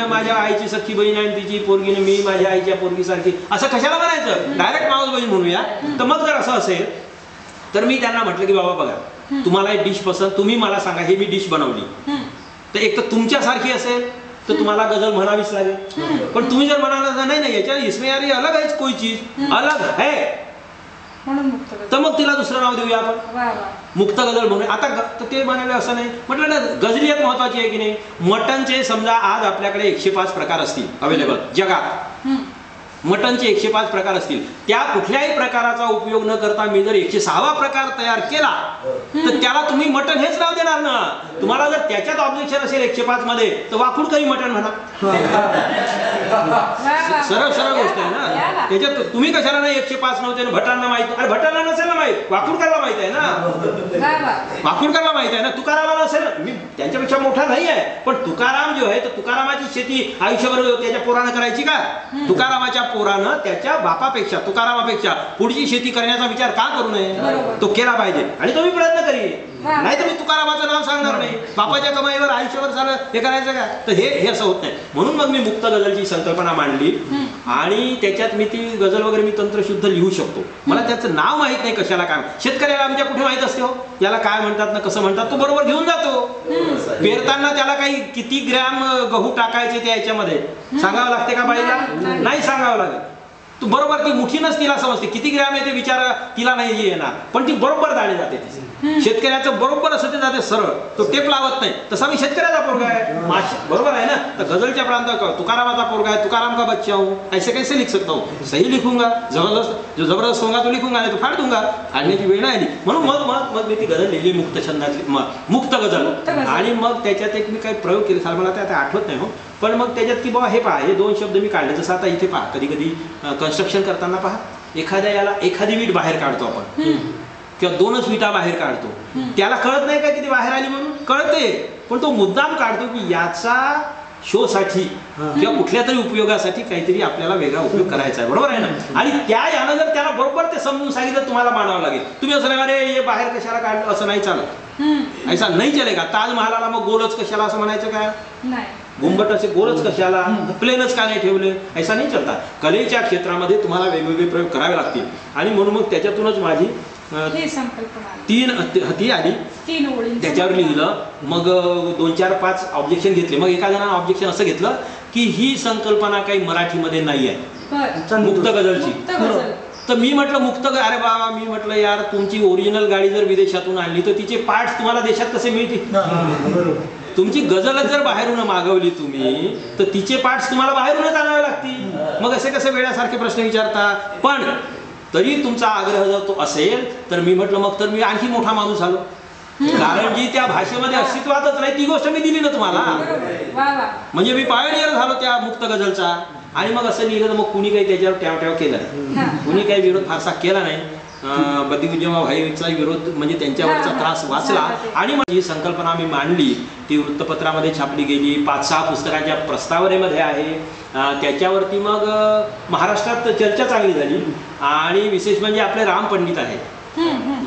माझ्या आईची सख्खी बहीण आहे तिची पोरगी, मी माझ्या आईच्या पोरगी सारखी असं कशाला म्हणायचं, डायरेक्ट मावस बहीण म्हणूया. तर मग जर असं असेल तर मी त्यांना म्हटलं की बाबा बघा तुम्हाला एक डिश पसंत, तुम्ही मला सांगा हे मी डिश बनवली, तर एक तर तुमच्यासारखी असेल तर तुम्हाला गझल म्हणावीच लागेल. पण तुम्ही जर म्हणाला नाही नाही याच्या इसमें यार अलग आहे, कोई चीज अलग है, तर मग तिला दुसरं नाव देऊया आपण, मुक्त गझल म्हणूया. आता ते म्हणाले असं नाही. म्हटलं ना गझलियत महत्वाची आहे की नाही. मटनचे समजा आज आपल्याकडे 105 प्रकार असतील अवेलेबल जगात, मटनचे 105 प्रकार असतील, त्या कुठल्याही प्रकाराचा उपयोग न करता मी जर 106वा प्रकार तयार केला तर त्याला तुम्ही मटन हेच नाव देणार ना. तुम्हाला जर त्याच्यात ऑब्जेक्शन असेल 105 मध्ये तर वाकुड काही मटन म्हणा, सरळ सरळ गोष्ट आहे ना. त्याच्यात तुम्ही कशाला नाही 105 नव्हते, भटांना माहित, अरे भटांना नसेल ना माहित, वाकुडकरला माहित आहे ना, वाकुडकरला माहित आहे ना, तुकारामाला नसेल, मी त्यांच्यापेक्षा मोठा नाही आहे, पण तुकाराम जो आहे तर तुकारामाची शेती आयुष्यभर त्याच्या पोरानं करायची का, तुकारामाच्या पोरानं त्याच्या बापापेक्षा तुकारामापेक्षा पुढची शेती करण्याचा विचार का करू नये, तो केला पाहिजे आणि तो मी प्रयत्न करीन. वा. नाही तर मी तुकारामाचं नाव सांगणार नाही. बापाच्या कमाईवर आयुष्यभर झालं हे करायचं का? तर हे असं होत नाही. म्हणून मग मी मुक्त गझलची संकल्पना मांडली आणि त्याच्यात मी ती गझल वगैरे मी तंत्रशुद्ध लिहू शकतो. मला त्याचं नाव माहित नाही कशाला काय. शेतकऱ्याला आमच्या कुठे माहित असते हो याला काय म्हणतात ना कसं म्हणतात. तो बरोबर घेऊन जातो. पेरताना त्याला काही किती ग्रॅम गहू टाकायचे त्या याच्यामध्ये सांगावं लागते का बाईला? नाही सांगावं लागेल. तू बरोबर ती मुठीनच तिला समजते किती ग्रॅम आहे ते विचार तिला नाही येणार, पण ती बरोबर दाणे जाते तिची. शेतकऱ्याचं बरोबर असं ते जाते सरळ, तो टेप लावत नाही. तसा मी शेतकऱ्याचा पोरगा आहे, बरोबर आहे ना. तर गझलच्या प्रांतात तुकारामाचा पोरगा आहे, तुकाराम का बच्चा हूँ, ऐसे कैसे लिख सकता हूँ. सही लिखूंगा, जबरदस्त जो जबरदस्त होगा तो लिखूंगा, नाही तो फाड दूंगा. फाडण्याची वेळ नाही आली. म्हणून मग मी ती गझल लिहिली मुक्त छंदातली, मुक्त गझल. आणि मग त्याच्यात एक मी काही प्रयोग केले, साल मला ते आठवत नाही हो, पण मग त्याच्यात की बाबा हे पहा, हे 2 शब्द मी काढले. जसं आता इथे पहा, कधी कधी कन्स्ट्रक्शन करताना पहा, एखाद्या याला एखादी वीट बाहेर काढतो आपण किंवा 2च विटा बाहेर काढतो. त्याला कळत नाही का किती बाहेर आली म्हणून? कळते, पण तो मुद्दाम काढतो की याचा शो साठी किंवा कुठल्या तरी उपयोगासाठी काहीतरी आपल्याला वेगळा उपयोग करायचा आहे, बरोबर आहे ना. आणि त्या यानं जर त्याला बरोबर ते समजून सांगितलं तुम्हाला मानावं लागेल. तुम्ही असं नाही अरे हे बाहेर कशाला काढलं, असं नाही चालत. ऐसा नाही चलेगा. ताजमहालाला मग गोलच कशाला असं म्हणायचं काय? गुंबट असे गोलच कशाला, प्लेनच का नाही ठेवले, ऐसा नाही चालता. कलेच्या क्षेत्रामध्ये तुम्हाला वेगवेगळे प्रयोग करावे लागतील. आणि म्हणून मग त्याच्यातूनच माझी ती आली. त्याच्यावर लिहिलं. मग 2, 4, 5 ऑब्जेक्शन घेतले. मग एका जणांना ऑब्जेक्शन असं घेतलं की ही संकल्पना काही मराठीमध्ये नाही आहे मुक्त गझलची. तर मी म्हटलं मुक्त, अरे बाबा मी म्हटलं यार तुमची ओरिजिनल गाडी जर विदेशातून आणली तर तिचे पार्ट्स तुम्हाला देशात कसे मिळतील? तुमची गझलच जर बाहेरून मागवली तुम्ही तर तिचे पार्ट्स तुम्हाला बाहेरूनच आणावे लागतील. मग असे कसे वेळासारखे प्रश्न विचारता. पण तरी तुमचा आग्रह जर तो असेल तर मी म्हटलं मग तर मी आणखी मोठा माणूस झालो. कारण जी त्या भाषेमध्ये अस्तित्वातच नाही ती गोष्ट मी दिली ना तुम्हाला. म्हणजे मी पायोनियर झालो त्या मुक्त गझलचा. आणि मग असं लिहिलं तर मग कुणी काही त्याच्यावर ट्याव केला नाही, कुणी काही विरोध फारसा केला नाही. बदिउज्जमा भाईचा विरोध म्हणजे त्यांच्यावरचा त्रास वाचला. आणि मग ही संकल्पना मी मांडली, ती वृत्तपत्रामध्ये छापली गेली. 5-6 पुस्तकाच्या प्रस्तावनेमध्ये आहे. त्याच्यावरती मग महाराष्ट्रात चर्चा चांगली झाली. आणि विशेष म्हणजे आपले राम पंडित आहेत,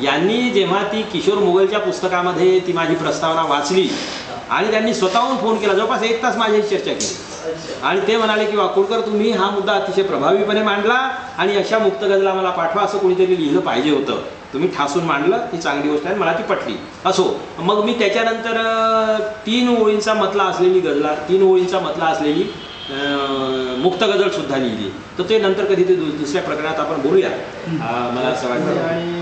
यांनी जेव्हा ती किशोर मुघलच्या पुस्तकामध्ये ती माझी प्रस्तावना वाचली आणि त्यांनी स्वतःहून फोन केला, जवळपास 1 तास माझ्याशी चर्चा केली. आणि ते म्हणाले की वाकुळकर तुम्ही हा मुद्दा अतिशय प्रभावीपणे मांडला आणि अशा मुक्त गझला मला पाठवा, असं कोणीतरी लिहिलं पाहिजे होतं. तुम्ही ठासून मांडलं, ही चांगली गोष्ट आहे, मला ती पटली. असो, मग मी त्याच्यानंतर 3 ओळींचा मतला असलेली गझला, 3 ओळींचा मतला असलेली मुक्त गझल सुद्धा लिहिली. तर ते नंतर कधी ते दुसऱ्या प्रकरणात आपण बोलूया मला असं वाटतं. आणि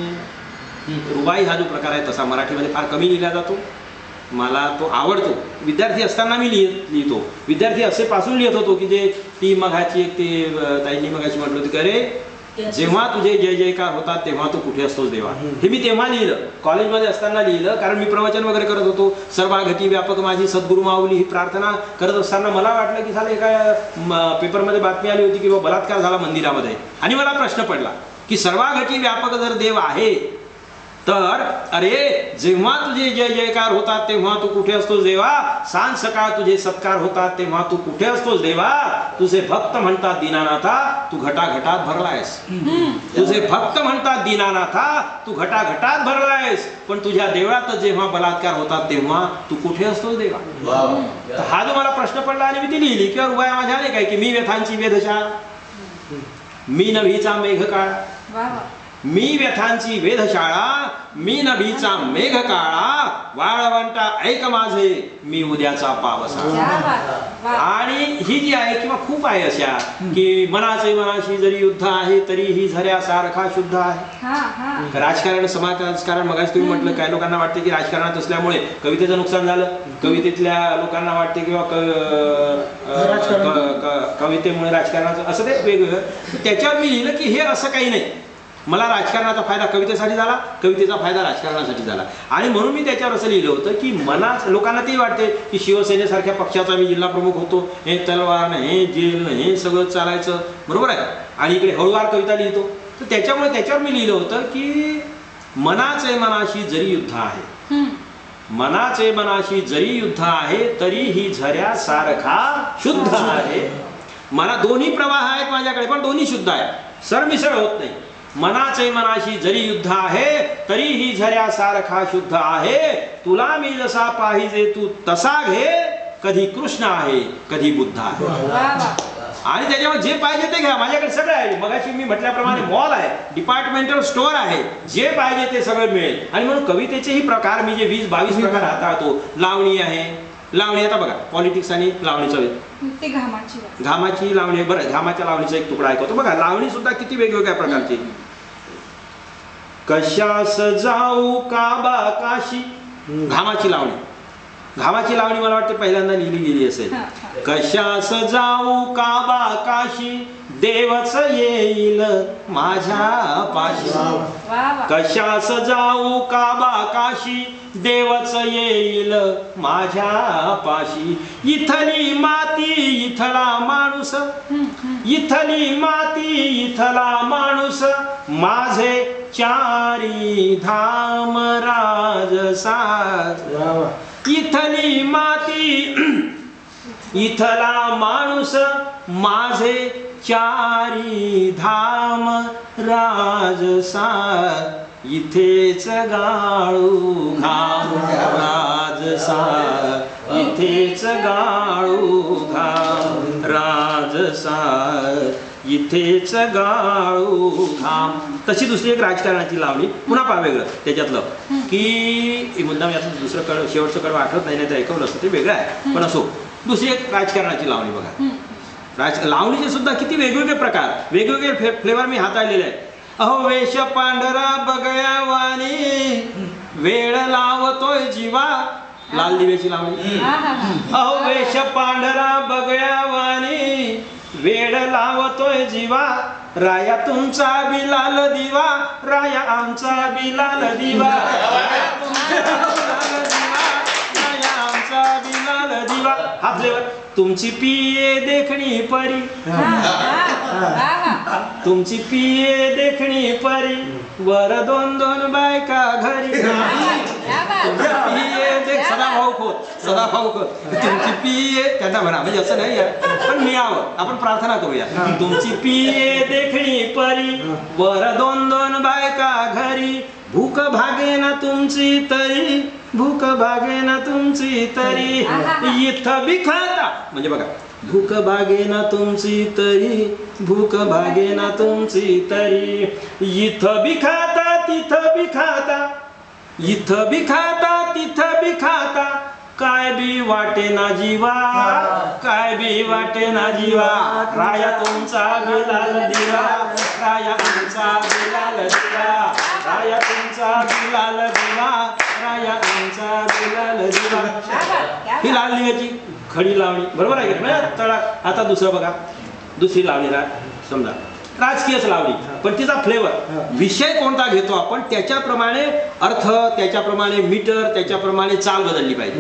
रुबाई हा जो प्रकार आहे तसा मराठीमध्ये फार कमी लिहिला जातो, मला तो आवडतो. विद्यार्थी असताना मी लिहितो. विद्यार्थी असे पासून लिहित होतो की जे ती मघाची एक ते ताईंनी मघाची म्हटलं होती की अरे जेव्हा तुझे जय जयकार होतात तेव्हा तू कुठे असतोस देवा. हे मी तेव्हा लिहिलं, कॉलेजमध्ये असताना लिहिलं. कारण मी प्रवचन वगैरे करत होतो. सर्वाघटी व्यापक माझी सद्गुरू माऊली ही प्रार्थना करत असताना मला वाटलं की झालं एका पेपरमध्ये बातमी आली होती की बलात्कार झाला मंदिरामध्ये. आणि मला प्रश्न पडला की सर्वाघटी व्यापक जर देव आहे तर अरे जेव्हा तुझे जय जयकार होतात तेव्हा तू कुठे असतोस देवा. सांज सकाळ तुझे सत्कार होतात तेव्हा तू कुठे असतोस देवा. तुझे भक्त म्हणतात दीनानाथा तू घटाघटात भरलायस. तुझे भक्त म्हणतात दीनानाथा तू घटाघटात भरलायस. पण तुझ्या देवळात जेव्हा बलात्कार होतात तेव्हा तू कुठे असतोस देवा. हा जो मला प्रश्न पडला आणि मी ती लिहिली किंवा रुबाया माझ्या नाही काय की मी व्यथांची वेधशाळा, मी नभीचा मेघकाळ, मी व्यथांची वेधशाळा, मी नभीचा मेघ काळा, वाळवंटा ऐक माझे मी उद्याचा पावसाळा. आणि ही जी आहे किंवा खूप आहे अशा की मनाचे मनाशी जरी युद्ध आहे तरी ही झऱ्यासारखा शुद्ध आहे. राजकारण समाजकारण मगाशी तुम्ही म्हटलं काय लोकांना वाटते की राजकारणात असल्यामुळे कवितेचं नुकसान झालं, कवितेतल्या लोकांना वाटते किंवा कवितेमुळे राजकारणाचं असं ते वेगवेगळं. त्याच्यावर मी लिहिलं की हे असं काही नाही. मला राजकारणाचा फायदा कवितेसाठी झाला, कवितेचा फायदा राजकारणासाठी झाला. आणि म्हणून मी त्याच्यावर असं लिहिलं होतं की मनात लोकांना ते वाटते की शिवसेनेसारख्या पक्षाचा मी जिल्हा प्रमुख होतो, हे तलवार हे जेल हे सगळं चालायचं, बरोबर आहे. आणि इकडे हळूवार कविता लिहितो. तर त्याच्यामुळे त्याच्यावर मी लिहिलं होतं की मनाचे मनाशी जरी युद्ध आहे, मनाचे मनाशी जरी युद्ध आहे तरी ही झऱ्यासारखा शुद्ध आहे. मला दोन्ही प्रवाह आहेत माझ्याकडे पण दोन्ही शुद्ध आहे, सरमिसळ होत नाही. मनाचे मनाशी जरी युद्ध आहे तरीही झऱ्यासारखा शुद्ध आहे. तुला मी जसा पाहिजे तू तसा घे. कधी कृष्ण आहे कधी बुद्ध आहे. आणि त्याच्यावर जे पाहिजे ते घ्या. माझ्याकडे सगळं आहे. मगाशी मी म्हटल्याप्रमाणे मॉल आहे, डिपार्टमेंटल स्टोअर आहे. जे पाहिजे ते सगळं मिळेल. आणि म्हणून कवितेचेही प्रकार मी जे 20-22 प्रकार हाताळतो. लावणी आहे. लावणी आता बघा पॉलिटिक्स आणि लावणीचं ते घामाची घामाची लावणी. बरं घामाच्या लावणीचा एक तुकडा ऐकवतो बघा. लावणी सुद्धा किती वेगवेगळ्या प्रकारची. कशास जाऊ काबा काशी. घामाची लावणी. घामाची लावणी मला वाटतं पहिल्यांदा लिहिली गेली असेल. कशास जाऊ काबा काशी देवच येईल माझ्या पाशी. कशास जाऊ काबा काशी देवच येईल माझ्या पाशी. इथली माती इथला माणूस. इथली माती इथला माणूस माझे चारी धाम राजसार. इथली माती इथला माणूस माझे चारी धाम राजसार. इथेच गाळू घाम राजसार. इथेच गाळू घाम राजसार. इथेच गाळू घाम. तशी दुसरी एक राजकारणाची लावणी पुन्हा पहा वेगळं त्याच्यातलं की मुद्दाम यातलं दुसरं कड शेवटचं कडवं आठवत नाही तर ऐकवलं असतं ते वेगळं आहे. पण असो दुसरी एक राजकारणाची लावणी बघा. लावणीचे सुद्धा किती वेगवेगळे प्रकार वेगवेगळे फ्लेवर मी हाताळलेले आहे. अहो वेश पांढरा बगळ्या वाणी वेळ लावतोय जीवा. लाल दिव्याची लावणी. अहो वेश पांढरा बगळ्या वाणी वेळ लावतोय जीवा. राया तुमचा बिलाल दिवा. राया आमचा बिलाल दिवा. राया आमचा बिलाल दिवा. हा फ्लेवर. तुमची पिये देखणी परी. तुमची पिये देखणी परी वर 2-2 बायका घरी. सदा भाऊ खोत सदा भाऊ खोत. तुमची पिये त्यांना म्हणा म्हणजे असं नाही पण मिळावं आपण प्रार्थना करूया. तुमची पिये देखणी परी वर 2-2 बायका घरी. भूक भागे ना तुमची तरी. भूक भागे ना तुमची तरी. इथं बी खाता म्हणजे बघा भूक भागे ना तुमची तरी. भूक भागे ना तुमची तरी. इथं बी खाता तिथं बी खाता. इथं बी खाता तिथं बी खाता. काय बी वाटे ना जीवा. काय बी वाटे ना जीवा. राया तुमचा बिलाल दिवा. राया तुमचा बिलाल दिवा. राया तुमचा बिलाल दिवा. राया तुमचा बिलाल दिवा. ही लाल दिव्याची खडी लावणी बरोबर आहे का. तळा. आता दुसरं बघा दुसरी लावणीला समजा राजकीयच लावणी पण तिचा फ्लेवर विषय कोणता घेतो आपण त्याच्याप्रमाणे अर्थ त्याच्याप्रमाणे मीटर त्याच्याप्रमाणे चाल बदलली पाहिजे.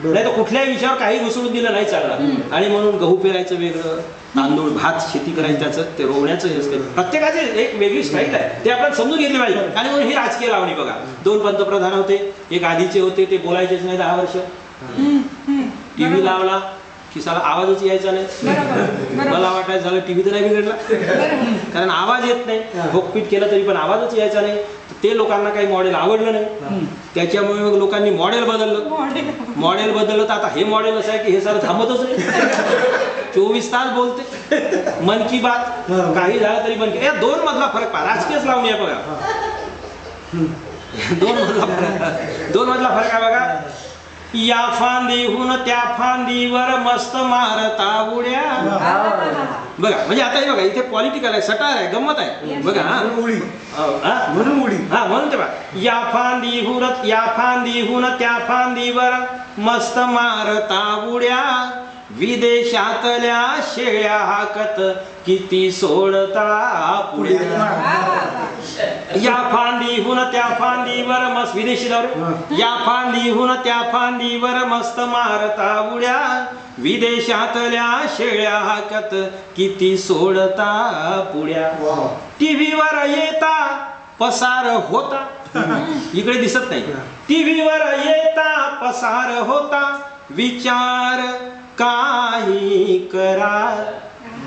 नाही तर कुठल्याही विषयावर काही घुसळून दिलं नाही चालणार. आणि म्हणून गहू पेरायचं वेगळं तांदूळ भात शेती करायचं त्याचं ते रोवण्याचं हे असते. प्रत्येकाची एक वेगळी स्टाईल आहे ते आपण समजून घेतली पाहिजे. आणि म्हणून ही राजकीय लावणी बघा. 2 पंतप्रधान होते. एक आधीचे होते ते बोलायचेच नाही 10 वर्ष. टीव्ही लावला की साला आवाजच यायचा नाही. मला वाटायचं झालं टीव्ही तर नाही बिघडला कारण आवाज येत नाही. भोगपीट केलं तरी पण आवाजच यायचा नाही. ते लोकांना काही मॉडेल आवडलं नाही. त्याच्यामुळे मग लोकांनी मॉडेल बदललं. मॉडेल बदललं तर आता हे मॉडेल असं आहे की हे सारं थांबतच नाही. 24 तास बोलते. मन की बात काही झालं तरी मन की. 2 मधला फरक पहा. राजकीयच लावणी आहे बघा. 2 मधला फरक आहे बघा. या फांदीहून त्या फांदीवर मस्त मारता उड्या. बघा म्हणजे आता हे बघा इथे पॉलिटिकल आहे सटार आहे गंमत आहे बघा. म्हणून उडी म्हणून ते बघा. या फांदीहून त्या फांदीवर मस्त मारता उड्या. विदेशातल्या शेळ्या हाकत किती सोडता पुढ्या. या फांदीहून त्या फांदीवर मस्त विदेशी दौरे. या फांदीहून त्या फांदीवर मस्त मारता उड्या. विदेशातल्या शेळ्या हाकत किती सोडता पुढ्या. टीव्हीवर येता पसार होता. इकडे दिसत नाही. टीव्हीवर येता पसार होता. विचार काही करा.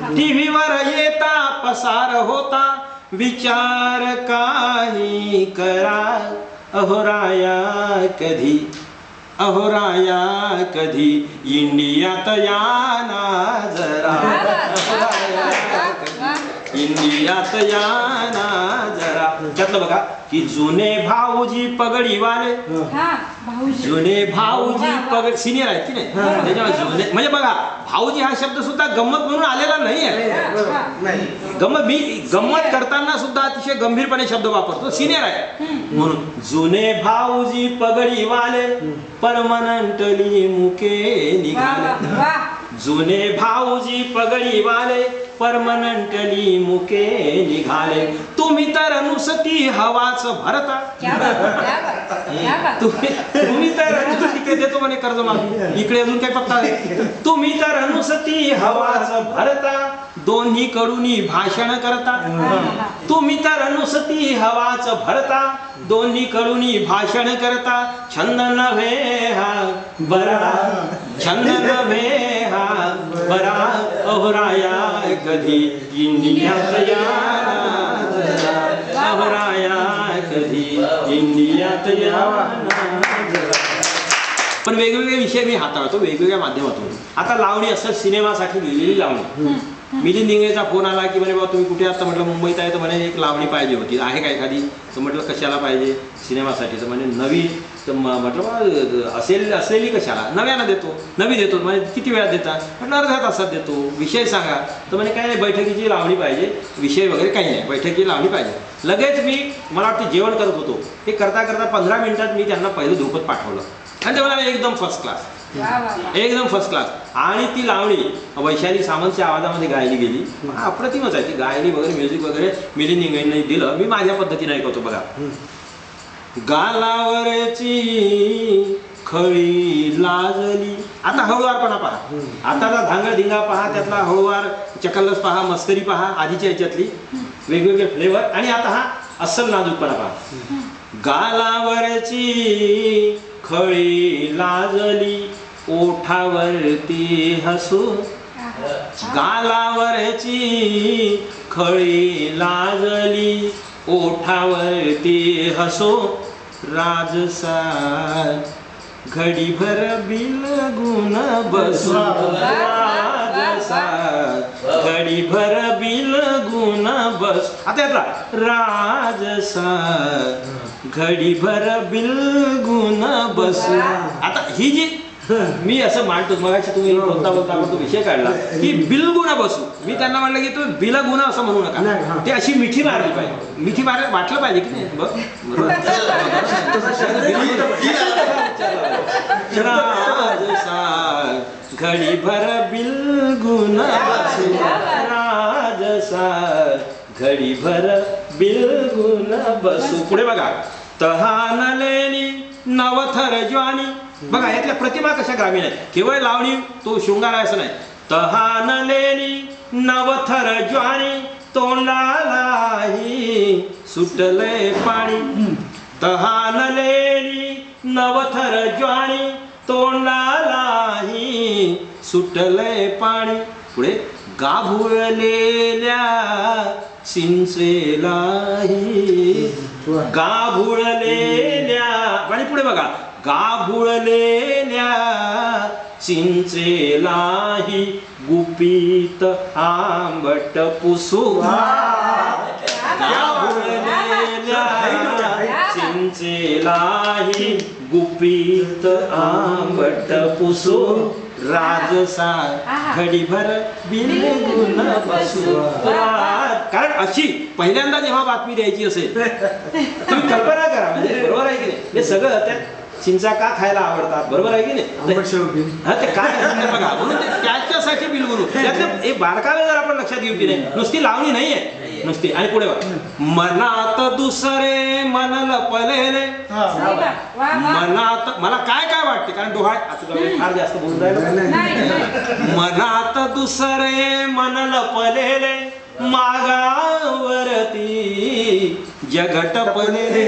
टीव्हीवर येता पसार होता. विचार काही करा अहोराया कधी अहोराया कधी इंडियात या ना जरा इंडियात या ना जरा. त्यातलं बघा की जुने भाऊजी पगडीवाले जुने भाऊजी पगड सिनियर आहेत की नाही त्याच्यामुळे जुने म्हणजे बघा भाऊजी हा शब्द सुद्धा गंमत म्हणून आलेला नाही आहे. गंमत करताना सुद्धा अतिशय गंभीरपणे शब्द वापरतो सिनियर आहे म्हणून. जुने भाऊजी पगडीवाले परमनंटली मुके निघाले. जुने भाऊजी पगडीवाले परमनंटली मुके निघाले. तुम्ही तर नुसती हवाच भरता तुम्ही तर नुसती देतो म्हणे कर्ज माफी इकडे अजून काय पत्ता आहे. तुम्ही तर नुसती हवाच भरता दोन्ही कडूनी भाषण करता. तुम्ही तर नुसती हवाच भरता दोन्ही कडूनी भाषण करता. छंद नव्हे हा बरा छंद नव्हे हा बरा अहोराया कधी इंडियात या अहोराया कधी इंडियात या. पण वेगवेगळे विषय मी हाताळतो वेगवेगळ्या माध्यमातून. आता लावणी असं सिनेमासाठी लिहिलेली लावणी. मिलिंद इंगळेचा फोन आला की म्हणे बाबा तुम्ही कुठे आता म्हटलं मुंबईत आहे तर म्हणे एक लावणी पाहिजे होती आहे का एखादी. तर म्हटलं कशाला पाहिजे सिनेमासाठी. तर म्हणे नवी तर म्हटलं असलेली कशाला नव्यानं देतो नवी देतो. म्हणजे किती वेळात देता म्हटलं अर्ध्या तासात देतो. विषय सांगा. तर म्हणे काय नाही बैठकीची लावणी पाहिजे विषय वगैरे काही नाही बैठकीची लावणी पाहिजे. लगेच मी मला वाटतं जेवण करत होतो ते करता करता 15 मिनिटात मी त्यांना पहिलं ध्रुपद पाठवलं आणि ते मला एकदम फर्स्ट क्लास एकदम फर्स्ट क्लास. आणि ती लावणी वैशाली सामंतच्या आवाजामध्ये गायली गेली. अप्रतिमच आहे ती गायली वगैरे म्युझिक वगैरे मिलिंद इंगळेंनी दिलं. मी माझ्या पद्धतीने ऐकवतो बघा. गालावरची खळी लाजली. आता हळूवारपणा पहा आताचा धांगड धिंगा पहा त्यातला हळूवार चकल्लस पहा मस्करी पहा आधीच्या याच्यातली वेगवेगळे फ्लेवर आणि आता हा अस्सल नाजूकपणा पहा. गालावरची खळी लाजली ओठावरती हसू. गालावरची खळी लाजली ओठावरती हसो. राजसार घडीभर बिलगुन बसू. राजसार घडीभर बिलगुन बस. आता यातला राजसार घडीभर बिलगुन बसू. आता ही जी मी असं मांडतो मगाशी तुम्ही बोलता बोलता आपण तो विषय काढला की बिलगुण बसू. मी त्यांना म्हटलं की तुम्ही बिलगुण असं म्हणू नका ते अशी मिठी मारली पाहिजे. मिठी मारायला वाटलं पाहिजे की नाही बघ घडीभर बिलगुण बसू. राजसार घडीभर बिलगुण बसू. पुढे बघा. तहानलेली नवथर ज्वानी. बघा यातल्या प्रतिमा कशा ग्रामीण आहेत. केवळ लावणी तो शृंगार आहे असं नाही. तहानलेली नवथर ज्वानी तोंडालाही सुटले पाणी. तहानलेली नवथर ज्वानी तोंडालाही सुटले पाणी. पुढे गाभुळलेल्या चिंचेलाही गाभुळलेल्या आणि पुढे बघा गाभुळलेल्या चिंचेलाही गुपित आंबट पुसू. गाभुळलेल्या चिंचेलाही गुपित आंबट पुसू. राजसार घडीभर बिलगुण बसू. कारण अशी पहिल्यांदा जेव्हा बातमी द्यायची असेल तुम्ही कल्पना करा म्हणजे बरोबर आहे की नाही. हे सगळं त्यात चिंचा का खायला आवडतात बरोबर आहे की नाही. हा ते काय बघा म्हणून त्याच्यासाठी बिलगुण त्यातले एक बारकावे जर आपण लक्षात घेऊ की नाही नुसती लावणी नाहीये नुसती. आणि पुढे मनात दुसरे मन लपलेले. मनात मला काय काय वाटते कारण डोहाळ आता फार जास्त बोलून राहिलं. मनात दुसरे मन लपलेले मागावरती जगट पलेले.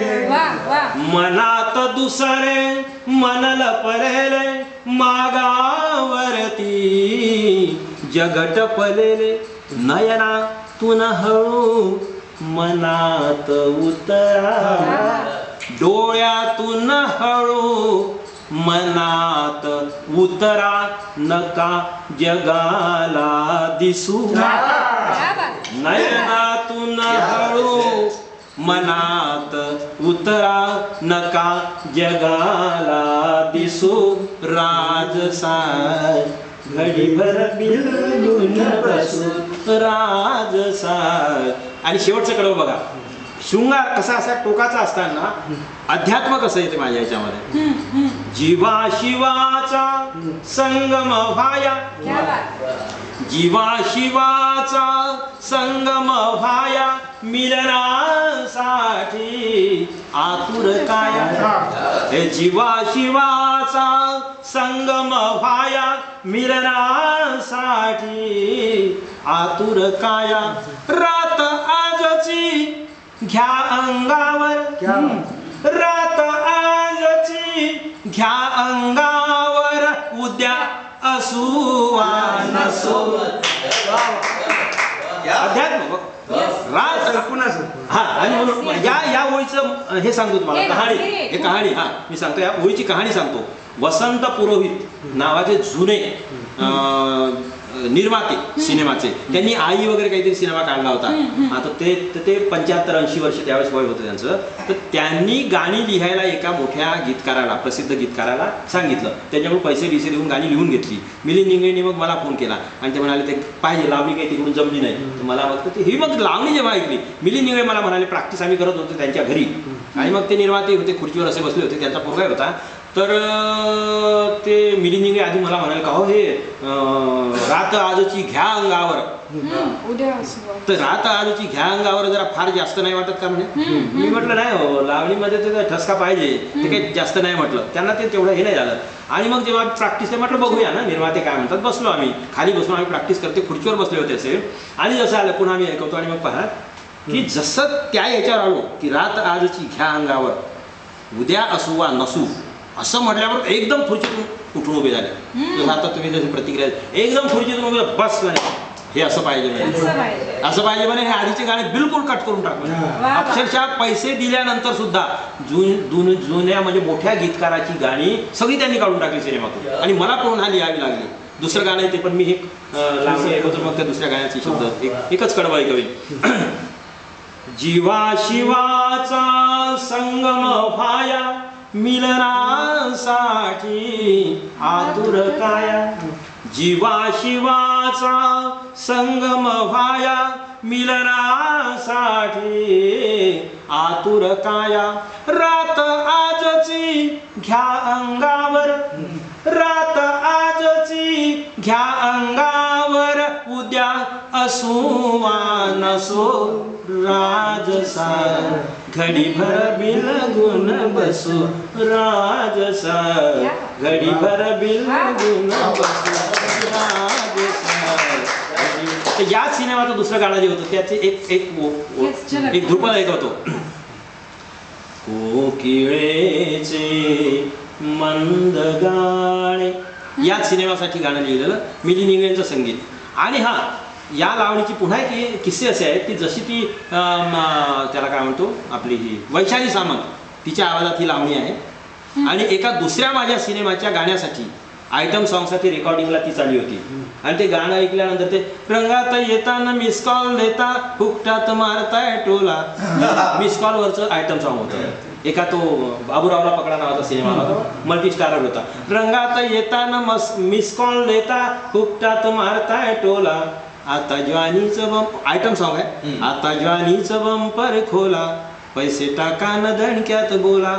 मनात दुसरे मन लपलेले मागावरती जगट पलेले. नयना तुन हळू मनात उतरा, डोळ्यातून हळू मनात उतरा, नका जगाला दिसू, नयनातून हळू मनात उतरा, नका जगाला दिसू, राजसाय घडीभर बिलगुन बसू, राजसाय. आणि शेवटचं कडवं बघा, शृंगार कसा असा टोकाचा असताना अध्यात्म कसं येते माझ्या ह्याच्यामध्ये. जीवा शिवाचा संगम व्हाया, जीवा शिवाचा संगम व्हाया, मिलनासाठी आतुर काया. हे जीवा शिवाचा संगम व्हाया, मिलनासाठी आतुर काया. रात आजची घ्या अंगावर, रात आजची घ्या अंगावर, उद्या असू वा नसो. अध्यात्म रात हा. आणि म्हणून या ओळीचं हे सांगतो तुम्हाला कहाणी. हे कहाणी हा मी सांगतो, या ओळीची कहाणी सांगतो. वसंत पुरोहित नावाचे जुने निर्माते सिनेमाचे, त्यांनी आई वगैरे काहीतरी सिनेमा काढला होता. आता ते 75-80 वर्ष त्यावेळेस वय होतं त्यांचं. तर त्यांनी गाणी लिहायला एका मोठ्या गीतकाराला, प्रसिद्ध गीतकाराला सांगितलं. त्याच्याकडून पैसे देऊन गाणी लिहून घेतली. मिलिंद इंगळेंनी मग मला फोन केला आणि ते म्हणाले ते पाहिजे, लावणी काही तिकडून जमली नाही. तर मला मग ही मग लावणी जेव्हा ऐकली, मिलिंद इंगळे मला म्हणाले प्रॅक्टिस आम्ही करत होतो त्यांच्या घरी. आणि मग ते निर्माते होते, खुर्चीवर असे बसले होते, त्यांचा पोरगा होता. तर ते मिलिंद इंगळे आधी मला म्हणाले का हो हे रात आजची घ्या अंगावर, तर रात आजची घ्या अंगावर जरा फार जास्त नाही वाटत का म्हणे. मी म्हटलं नाही हो, लावणीमध्ये ते ठसका पाहिजे, ते काही जास्त नाही म्हटलं. त्यांना ते तेवढं हे नाही झालं. आणि मग जेव्हा प्रॅक्टिस म्हटलं बघूया ना निर्माते काय म्हणतात. बसलो आम्ही खाली, बसलो आम्ही प्रॅक्टिस करते, खुर्चीवर बसले होते असे. आणि जसं आलं पुन्हा आम्ही ऐकवतो. आणि मग पहा की जसं त्या याच्यावर आलो की रात आजची घ्या अंगावर, उद्या असू वा नसू असं म्हटल्यावर एकदम खुर्चीतून उठून उभे झाले. आता तुम्ही जशी प्रतिक्रिया एकदम खुर्चीतून उभे, बस म्हणे हे असं पाहिजे म्हणे, असं पाहिजे म्हणे. हे आधीचे गाणे बिलकुल कट करून टाकले. अक्षरशः पैसे दिल्यानंतर सुद्धा जुन्या म्हणजे मोठ्या गीतकाराची गाणी सगळी त्यांनी काढून टाकली सिनेमातून. आणि मला पुन्हा लिहावी लागली. दुसरं गाणं येते पण मी हे लावणी ऐकवतो, मग त्या दुसऱ्या गाण्याचे शब्द एकच कडवं ऐकवेल. जीवा शिवाचा संगम व्हाया, मिलनासाठी आतुर काया. जीवा शिवाचा संगम व्हाया, मिलनासाठी आतुर काया. रात आजची घ्या अंगावर, रात आजची घ्या अंगावर, उद्या असू वा नसो, राजसाय घडीभर बिलगुन बसू, राजसाय घडीभर बिलगुन बसू, राजसाय. या सिनेमाचं दुसरं गाणं जे होतं त्याचे एक ध्रुपद ऐकवतो. कोकिळेचे मंद गाणे, या सिनेमासाठी गाणं लिहिलेलं, मिलिंद इंगळेंचं संगीत. आणि हा या लावणीची पुन्हा एक किस्से असे आहेत की जशी ती त्याला काय म्हणतो आपली ही वैशाली सामंत, तिच्या आवाजात ही लावणी आहे. आणि एका दुसऱ्या माझ्या सिनेमाच्या गाण्यासाठी आयटम सॉंगसाठी रेकॉर्डिंगला ती चालली होती. आणि ते गाणं ऐकल्यानंतर ते रंगात येताना मिस कॉल देता, फुकटात मारताय टोला, मिस कॉल वरचं आयटम सॉंग होतं. एका तो बाबूरावला पकडा नावाचा सिनेमा होता, मल्टी स्टारर होता. रंगात येताना मिस कॉल देता, फुकटात मारताय टोला, आता ज्वानीचं बंप आयटम सॉंग आहे. आता ज्वानीचं बंपर खोला, पैसे टाका न दणक्यात बोला,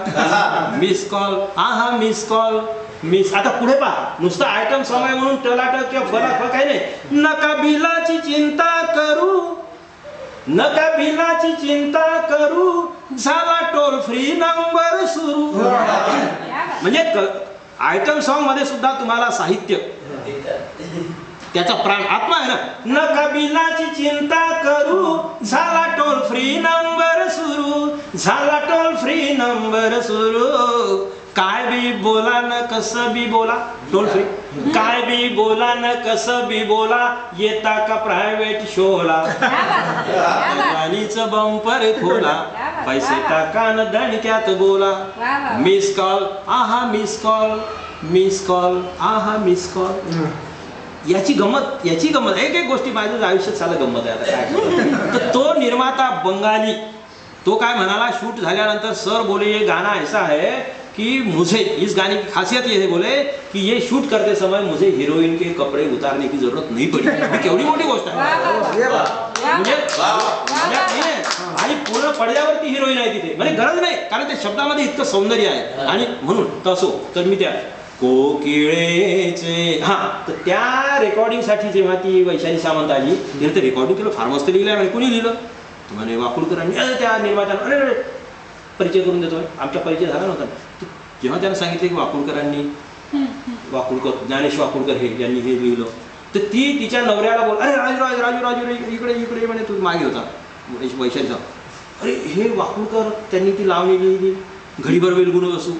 मिस कॉल हा मिस कॉल मिस. आता पुढे पहा, नुसतं आयटम सॉंग आहे म्हणून टलाटक किंवा फलाफळ काही नाही. नका बिलाची चिंता करू, नका बिलाची चिंता करू, झाला टोल फ्री नंबर सुरू. म्हणजे आयटम सॉंग मध्ये सुद्धा तुम्हाला साहित्य, त्याचा प्राण आत्मा आहे ना. नका बिलाची चिंता करू, झाला टोल फ्री नंबर सुरू, झाला टोल फ्री नंबर सुरू, काय बी बोला न कसं बी बोला, टोल फ्री. काय बी बोला न कसं बी बोला, येता का प्रायव्हेट शोला, गाणीचं बंपर खोला, पैसे टाका न दणक्यात बोला. मिस कॉल आहा मिस कॉल, मिस कॉल आहा मिस कॉल. याची गंमत एक एक गोष्टी माझ्या आयुष्यात साला गंमत आहे. आता काय तर तो निर्माता बंगाली, तो काय म्हणाला शूट झाल्यानंतर, सर बोले ये गाना ऐसा है कि मुझे, इस गाने की खासियत ये है बोले कि ये शूट करते समय मुझे हीरोइन के कपड़े उतारने की जरूरत नहीं पड़ी. केवढी मोठी गोष्ट आहे म्हणजे आणि पूर्ण पडद्यावरती हिरोईन आहे तिथे, म्हणजे गरज नाही, कारण त्या शब्दामध्ये इतकं सौंदर्य आहे. आणि म्हणून तसो तर मी त्या कोकिळेचे तर त्या रेकॉर्डिंगसाठी जेव्हा ती वैशाली सामंत आली, तिने ते रेकॉर्डिंग केलं, फार मस्त लिहिलं आहे. कोणी लिहिलं म्हणे वाकुळकरांनी. त्या निर्मात्याला अरे परिचय करून देतो, आमचा परिचय झाला नव्हता. जेव्हा त्यानं सांगितलं की वाकुळकर ज्ञानेश वाकुळकर हे यांनी हे लिहिलं, तर ती तिच्या नवऱ्याला बोल, अरे राजू राजू राजू राजू इकडे इकडे म्हणे, तू मागे होता वैशालीचा. अरे हे वाकुळकर, त्यांनी ती लावणी लिहिली घडीभर वेलगुण असू,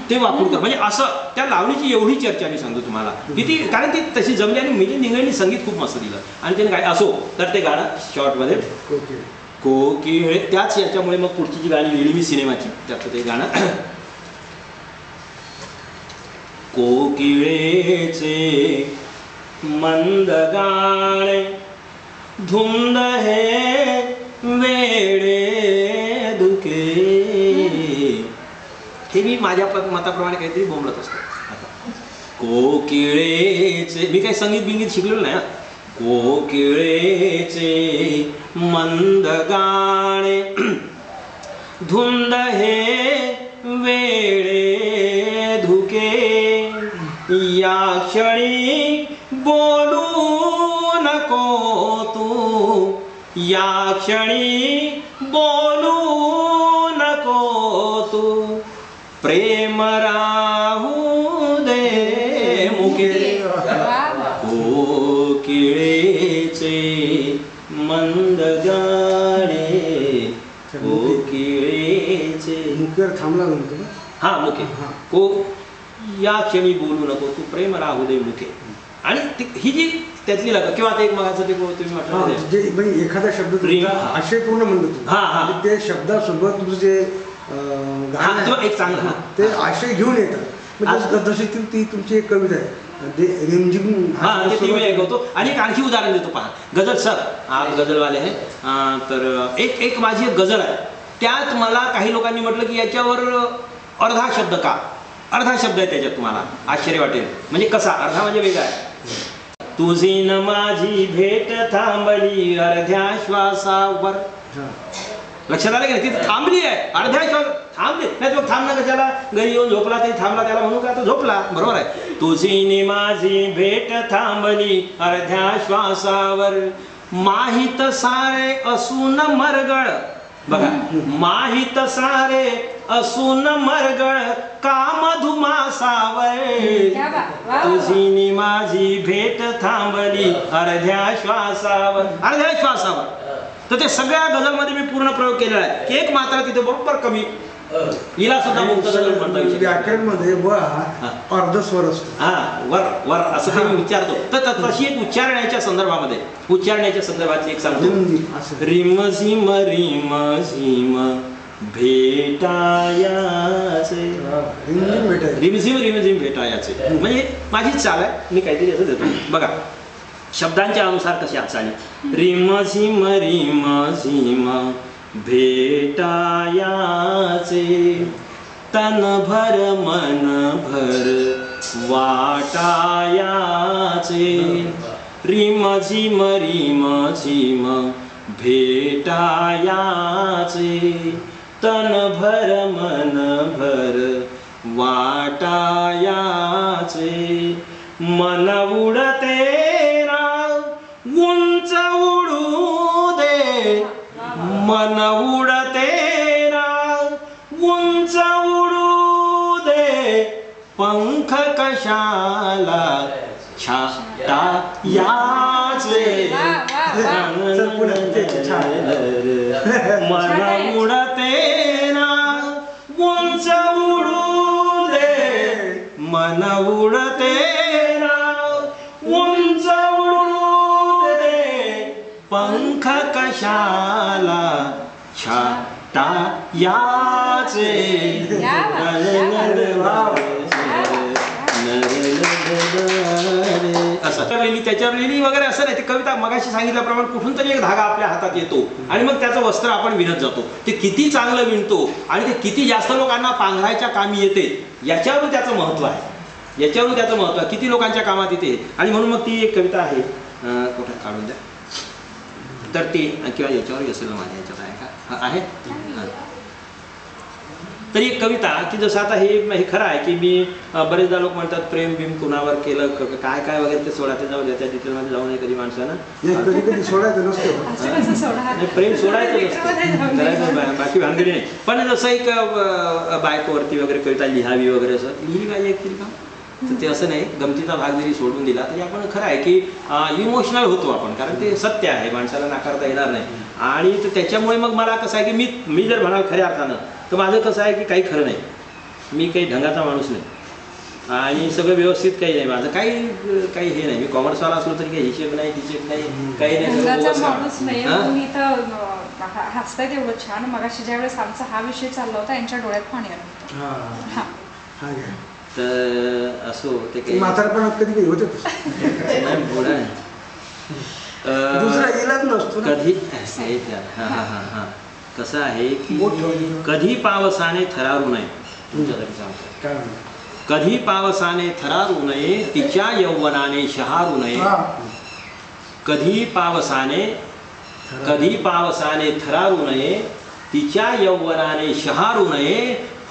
ते वाकुळकर. म्हणजे असं त्या लावणीची एवढी चर्चा मी सांगतो तुम्हाला की ती, कारण ती तशी जमली. आणि मिलिंद निंगळेंनी संगीत खूप मस्त दिलं. आणि त्याने काय असो तर ते गाणं शॉर्टमध्ये कोकिळे, त्याच याच्यामुळे मग पुढची जी गाणी लिहिली मी सिनेमाची, त्याचं ते गाणं कोकिळेचे मंद गाणे धुंद हे वेडे दुखे. हे मी माझ्या मताप्रमाणे काहीतरी बोंबलत असतो. आता कोकिळेचे, मी काही संगीत बिंगीत शिकलेलं नाही. कोकिळेचे मंद गाणे धुंद हे वेडे धुके, या क्षणी बोलू नको तू, या क्षणी बोलू नको तू, प्रेम राहू दे मुके. कोकिळेचे मंद गाणे, कोकिळेचे मुकेवर थांबला म्हणतो. हा मुके. को या क्षणी बोलू नको तू, प्रेम राहू दे मुके. आणि ही जी त्यातली लाग किंवा आता एक मगाचं ते तुम्ही म्हटलं एखादा शब्द आशय पूर्ण म्हणतो, ते शब्दासोबत तुझं जे गाणं एक चांगला ते आशय घेऊन येतात. जशी ती तुमची एक कविता आहे रिमझिम, ते मी ऐकवतो. आणि एक आणखी उदाहरण देतो पहा. गझल, सर आप गझलवाले आहे, तर एक माझी एक गझल आहे, त्यात मला काही लोकांनी म्हटलं की याच्यावर अर्धा शब्द का, अर्धा शब्द आहे त्याच्यात, तुम्हाला आश्चर्य वाटेल. म्हणजे कसा अर्धा, म्हणजे वेगळा आहे. तुझी न माझी भेट थांबली अर्ध्या श्वासावर. लक्षात आलं की नाही, ती थांबली आहे अर्ध्या श्वास, थांबली नाही तो थांबणं कशाला, घरी येऊन झोपला तरी थांबला, त्याला म्हणू का तो झोपला, बरोबर आहे. तुझी न माझी भेट थांबली अर्ध्या श्वासावर, माहित सारे असून मरगळ, बघा माहित सारे असून मरगळ काम धुमासावर, तुझी नि माझी भेट थांबली अर्ध्या श्वासावर, अर्ध्या श्वासावर. तर ते सगळ्या गझलमध्ये मी पूर्ण प्रयोग केलेला आहे की एक मात्रा तिथे बरोबर कमी, हिला सुद्धा मुक्त म्हणतात. व्याकरणमध्ये व अर्ध स्वर असतो, वर वर असं ते मी विचारतो. तर तशी एक उच्चारण्याच्या संदर्भामध्ये, उच्चारण्याच्या संदर्भातली एक सांगतो. रिम झिम भेटायाचे, रिमझिम भेटायाचे, म्हणजे माझीच चाल आहे, मी काहीतरी असं देतो. बघा शब्दांच्या अनुसार कशी चाली. रिमझिम भेटायाचे, तन भर मन भर वाटायाचे, रिमझिम भेटायाचे, तन भर मन भर वाटायाचे, मन उडते उंच उडू दे, मन उडते उंच उडू दे, पंख कशाला छाटा याचे, मन उडते उंच उडू मन उडते उंच उडू दे पंख कशाला छाटा याचे असं लिहिली त्याच्यावर लिहिली वगैरे असं नाही. ते कविता मगाशी सांगितल्याप्रमाणे कुठून तरी एक धागा आपल्या हातात येतो आणि मग त्याचं वस्त्र आपण विणत जातो. ते किती चांगलं विणतो आणि ते किती जास्त लोकांना पांघरायच्या कामी येते याच्यावरून त्याचं महत्त्व आहे. याच्यावरून त्याचं महत्त्व आहे, किती लोकांच्या कामात येते. आणि म्हणून मग ती एक कविता आहे, कुठे काढून द्या तर ती, किंवा याच्यावर असेल ना माझ्या याच्यात आहे का, आहे. तरी एक कविता की जसं आता हे खरं आहे की मी बरेचदा लोक म्हणतात प्रेम बिम कुणावर केलं काय काय वगैरे ते सोडा, ते जाऊ द्या, त्या डिटेलमध्ये जाऊ नये कधी माणसानं. कधी सोडायचं नसतं, नाही प्रेम सोडायचं नसतं, करायचं बाकी भानगडी नाही. पण जसं एक बायकोवरती वगैरे कविता लिहावी वगैरे असं लिहिली पाहिजे एक तरी का, तर ते असं नाही. गमतीचा भाग जरी सोडून दिला तरी आपण खरं आहे की इमोशनल होतो आपण, कारण ते सत्य आहे, माणसाला नाकारता येणार नाही. आणि तर त्याच्यामुळे मग मला कसं आहे की मी जर म्हणाल खऱ्या अर्थानं तर माझं कसं आहे की काही खरं नाही, मी काही ढंगाचा माणूस नाही आणि सगळं व्यवस्थित काही नाही माझं, काही हे नाही. मी कॉमर्सवाला असलो तरी काही हिशेब नाही काही नाही. हसतायत एवढं छान. मगाशी ज्यावेळेस आमचा हा विषय चालला होता यांच्या डोळ्यात पाणी आलं. तर असो ते काही म्हातारपणात कधी कधी होते कधी. कसं आहे की कधी पावसाने थरारू नये, तुमच्यासाठी सांगतो, कधी पावसाने थरारू नये तिच्या यौवनाने शहारू नये. कधी पावसाने थरारू नये तिच्या यौवनाने शहारू नये.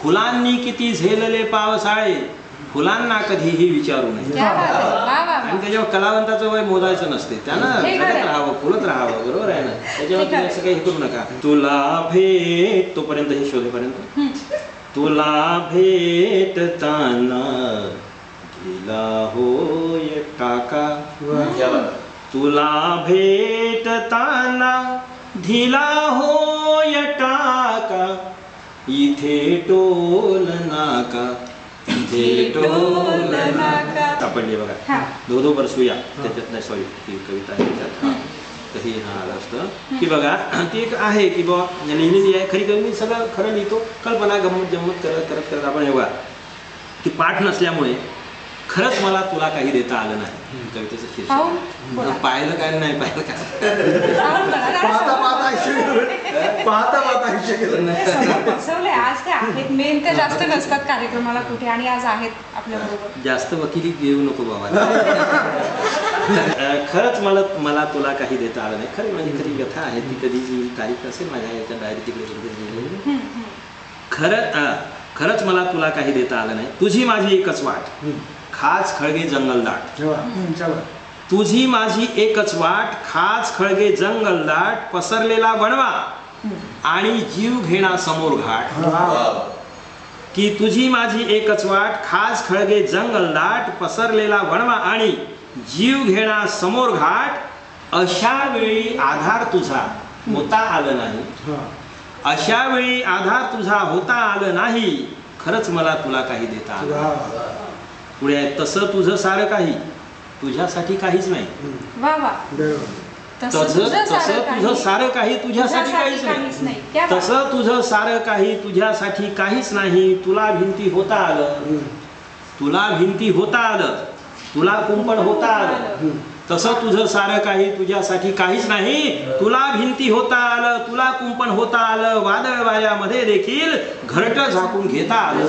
फुलांनी किती झेलले पावसाळे फुलांना कधीही विचारू नये. आणि त्याच्यावर कलावंताचं वय मोजायचं नसते, त्यानं जगत राहावं, फुलत राहावं, बरोबर आहे ना. त्याच्यावर असं काही हे करू नका. तुला भेट तोपर्यंत हे शोधेपर्यंत, तुला भेटताना गेला होय टाका, तुला भेटताना धिला होय टाका, इथे टोल नाका इथे टोल नाका. सापडली बघा, दो बरसूया त्याच्यात नाही, सॉरी ती कविता आहे त्याच्यात. तरी हा आलं असतं की बघा ती एक आहे की बाबा लिहिलेली आहे खरी. मी सगळं खरं लिहितो, कल्पना गंमत करत आपण हे बघा की पाठ नसल्यामुळे खरंच मला तुला काही देता आलं नाही. कवितेचं शीर्षक पाहिलं काय नाही पाहिलं काय आज ते आहेत मेन, ते जास्त नसतात कार्यक्रमाला कुठे, आणि आज आहेत आपल्या बरोबर. जास्त वकिली देऊ नको बाबा. खरंच मला तुला काही देता आलं नाही. खरी म्हणजे खरी व्यथा आहे ती. कधी जी तारीख असेल माझ्या याच्या डायरी तिकडे, खरंच मला तुला काही देता आलं नाही. तुझी माझी एकच वाट खाच खळगे जंगलदाट, तुझी माझी एकच वाट खाच खळगे जंगलदाट, पसरलेला वणवा आणि जीव घेणा समोर घाट. की तुझी माझी एकच वाट खास खळगे जंगलदाट, पसरलेला वणवा आणि जीव घेणा समोर घाट. अशा वेळी आधार तुझा होता आलं नाही, अशा वेळी आधार तुझा होता आलं नाही. खरंच मला तुला काही देता आलं. पुढे आहे, तसं तुझं सारं काही तुझ्यासाठी काहीच नाही. तसं तुझं सारं काही तुझ्यासाठी काहीच नाही. तसं तुझं सारं काही तुझ्यासाठी काहीच नाही. तुला भिंती होता आलं, तुला भिंती होता आलं, तुला कुंपण होता आलं. तसं तुझं सारं काही तुझ्यासाठी काहीच नाही. तुला भिंती होता आलं, तुला कुंपण होता आलं, वादळ वाऱ्यामध्ये देखील घरटं झाकून घेता आलं.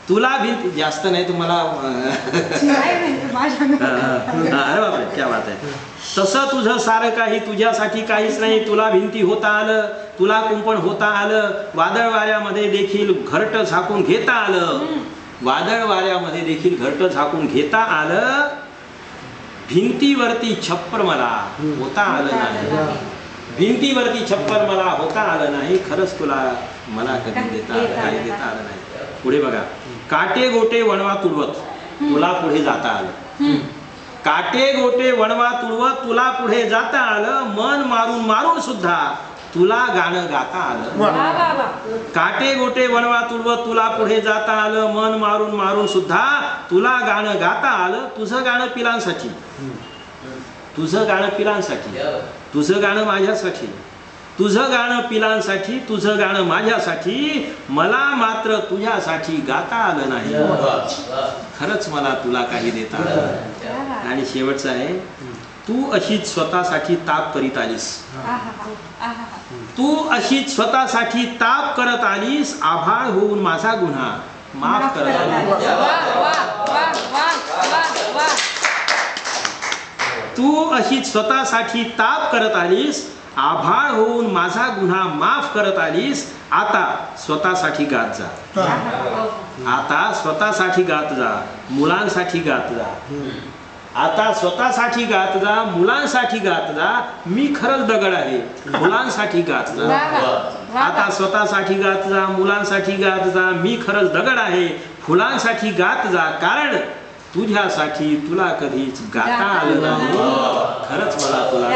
तुला भिंती जास्त नाही तुम्हाला. अरे बापरे क्या बात आहे. तसं तुझं सारं काही तुझ्यासाठी काहीच नाही. तुला भिंती होता आलं, तुला कुंपण होता आलं, वादळ वाऱ्यामध्ये देखील घरटं झाकून घेता आलं. वादळ वाऱ्यामध्ये देखील घरटं झाकून घेता आलं. भिंतीवरती छप्पर मला होता आलं नाही, भिंतीवरती छप्पर मला होता आलं नाही. खरंच तुला मला कधी देता काही देता आलं नाही. पुढे बघा, काटे गोटे वणवा तुडवत तुला पुढे जाता आलं. काटे गोटे वणवा तुडवत तुला पुढे जाता आलं. मन मारून मारून सुद्धा तुला गाणं गाता आलं. वा वा वा. काटे गोटे वणवा तुडवत तुला पुढे जाता आलं. मन मारून मारून सुद्धा तुला गाणं गाता आलं. तुझं गाणं पिलांसाठी, तुझं गाणं पिलांसाठी, तुझं गाणं माझ्यासाठी, तुझं गाणं पिलांसाठी, तुझं गाणं माझ्यासाठी. मला मात्र तुझ्यासाठी गाता आलं नाही. खरंच मला तुला काही देता आलं. आणि शेवटचं आहे, तू अशीच स्वतःसाठी ताप करीत आलीस. तू अशीच स्वतःसाठी ताप करत आलीस. आभाळ होऊन माझा गुन्हा माफ करत आलीस. तू अशीच स्वतःसाठी ताप करत आलीस. आभाळ होऊन माझा गुन्हा माफ करत आलीस. आता स्वतःसाठी गात जा. आता स्वतःसाठी गात जा, मुलांसाठी गात जा. आता स्वतःसाठी गात जा, मुलांसाठी गात जा. मी खरंच दगड आहे, मुलांसाठी गात जा. आता स्वतःसाठी गात जा, मुलांसाठी गात जा. मी खरंच दगड आहे, फुलांसाठी गात जा. कारण तुझ्यासाठी तुला कधीच गाता आलं नाही. खरंच मला तुला.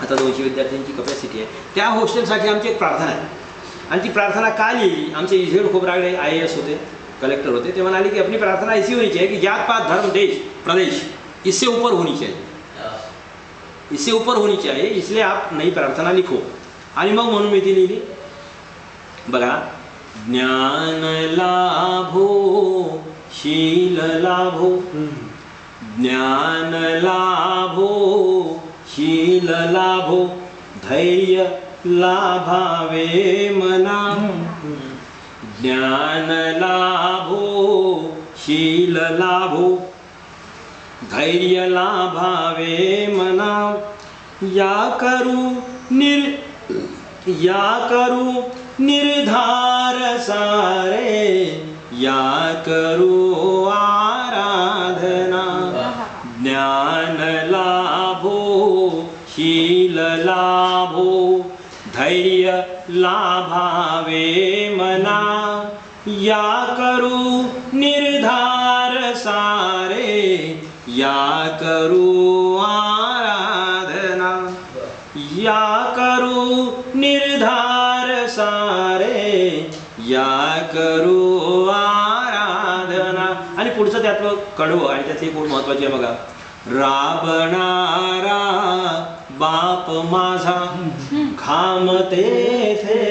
आता 200 विद्यार्थ्यांची कपॅसिटी आहे. त्या हॉस्टेलसाठी आमची एक प्रार्थना आहे. आणि ती प्रार्थना का लिहिली, आमचे इझेड खोबरागडे IAS होते, कलेक्टर होते. ते म्हणाले की अपनी प्रार्थना ऐसी होनी चाहिए कि जात पात धर्म देश प्रदेश इससे ऊपर होनी चाहिए, इससे ऊपर होनी चाहिए. इसलिए आप नई प्रार्थना लिखो. आणि मग म्हणून मी ती लिहिली. बघा, ज्ञान लाभो शील लाभो, ज्ञान लाभो शील लाभो, धैर्य लाभावे मना. ज्ञान लाभो शील लाभो, धैर्य लाभावे मना. या करू निर्धार सारे, या करू आराधना. ज्ञान लाभो शील लाभो, धैर्य लाभावे मना. या करू निर्धार सारे, या करू आराधना. या करू निर्धार सारे, या करू आराधना. आणि पुढचं त्यातलं कडवं आणि त्यातली खूप महत्वाची आहे. बघा, राबणारा बाप माझा, घाम तेथे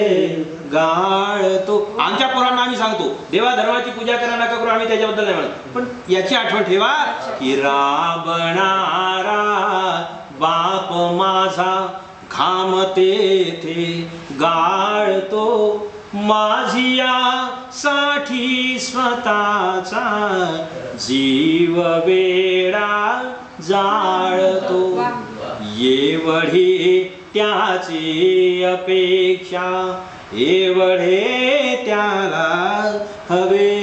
गाळतो. आमच्या पोरांना आम्ही सांगतो देवा धर्माची पूजा करा नका करू, आम्ही त्याच्याबद्दल नाही म्हणत, पण याची आठवण ठेवा की राबणारा बाप माझा, घाम तेथे गाळतो. माझिया साठी स्वतःचा जीव वेडा जाळतो. एवढी त्याची अपेक्षा, एवढे त्याला हवे.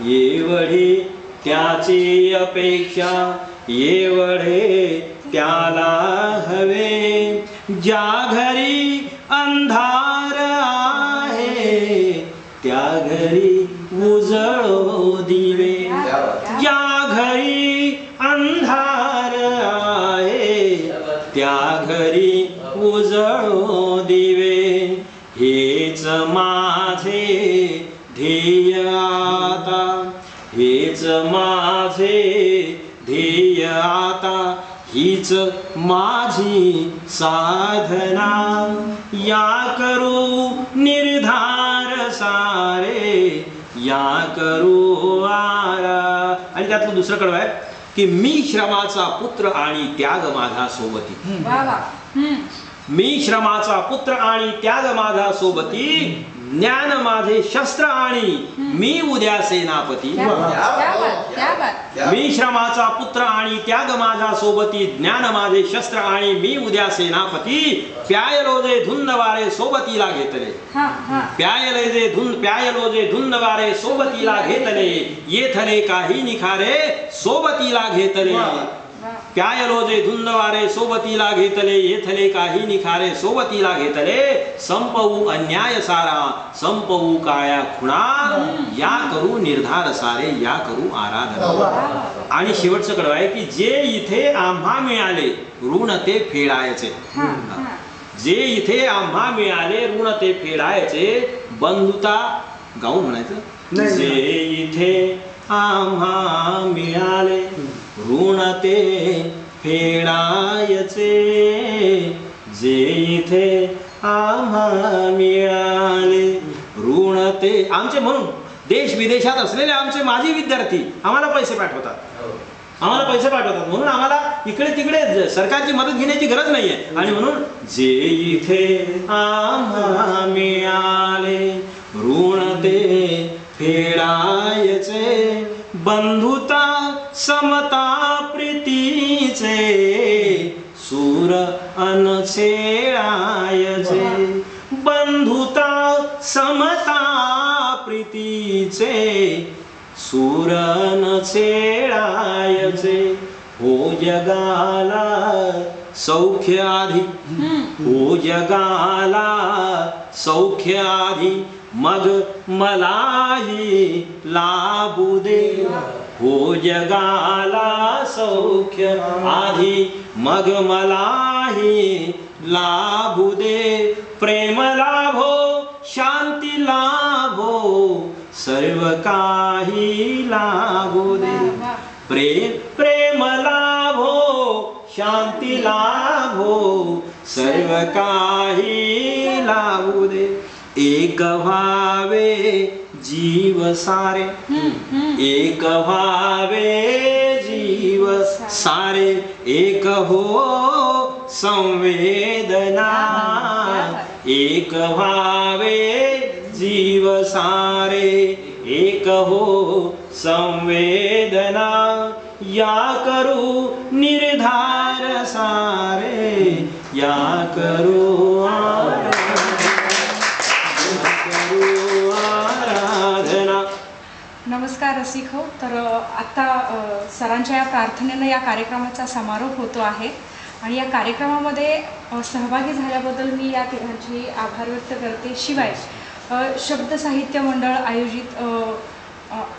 एवढी त्याची अपेक्षा, एवढे त्याला हवे. ज्या घरी अंधार आहे, त्या घरी उजळो दिवे. ज्या घरी अंधार आहे, त्या घरी उजळो दिवे. हेच माझे ध्येय आता, हेच माझे ध्येय आता. हीच माझी साधना. या करू निर्धार सारे, या करू आरा. आणि त्यातलं दुसरं कडवं आहे की मी श्रमाचा पुत्र आणि त्याग माझा सोबती. मी श्रमाचा पुत्र आणि त्याग माझा सोबती. ज्ञान माझे शस्त्र आणि मी उद्या सेनापती. मी श्रमाचा पुत्र आणि त्याग माझा सोबती. ज्ञान माझे शस्त्र आणि मी उद्या सेनापती. प्यायलो जे धुंद वारे सोबतीला घेतले. प्यायलो जे धुंद वारे सोबतीला घेतले. येथले काही निखारे सोबतीला घेतले. प्यायलो जे धुंद वारे सोबतीला घेतले येथले काही निखारे सोबतीला घेतले संपवू अन्याय सारा संपवू काळ्या खुणा या करू निर्धार सारे या करू आराधना. आणि शेवटचं कडवं आहे की जे इथे आम्हा मिळाले ऋण ते फेडायचे. जे इथे आम्हा मिळाले ऋण ते फेडायचे बंधुता गाऊन म्हणायचं. जे इथे आम्हा मिळाले ऋण ते फेडायचे जे इथे आम्हा मिळाले ऋण ते आमचे म्हणून देश विदेशात असलेले आमचे माजी विद्यार्थी आम्हाला पैसे पाठवतात म्हणून आम्हाला इकडे तिकडे सरकारची मदत घेण्याची गरज नाहीये. आणि म्हणून जे इथे आम्हा मिळाले ऋण ते फेडायचे बंधुता समता प्रीतीचे सूर अन छेडायचे बंधुता समता प्रीतीचे सूर अन छेडायचे. हो जगाला सौख्य आधी हो जगाला सौख्य आधी मग मलाही लाभू दे. हो जगाला सौख्य आधी मग मलाही लाभू दे. प्रेम लाभो शांती लाभो सर्व काही लाभू दे. प्रेम लाभो शांती लाभो सर्व काही लाभू दे. एक व्हावे जीव सारे एक व्हावे जीव सारे एक हो संवेदना एक व्हावे जीव सारे एक हो संवेदना या करू निर्धार सारे या करू आराधना. नमस्कार रसिक हो. तर आता सरांच्या या प्रार्थनेनं या कार्यक्रमाचा समारोप होतो आहे आणि या कार्यक्रमामध्ये सहभागी झाल्याबद्दल मी या तिघांचे आभार व्यक्त करते. शिवाय शब्द साहित्य मंडळ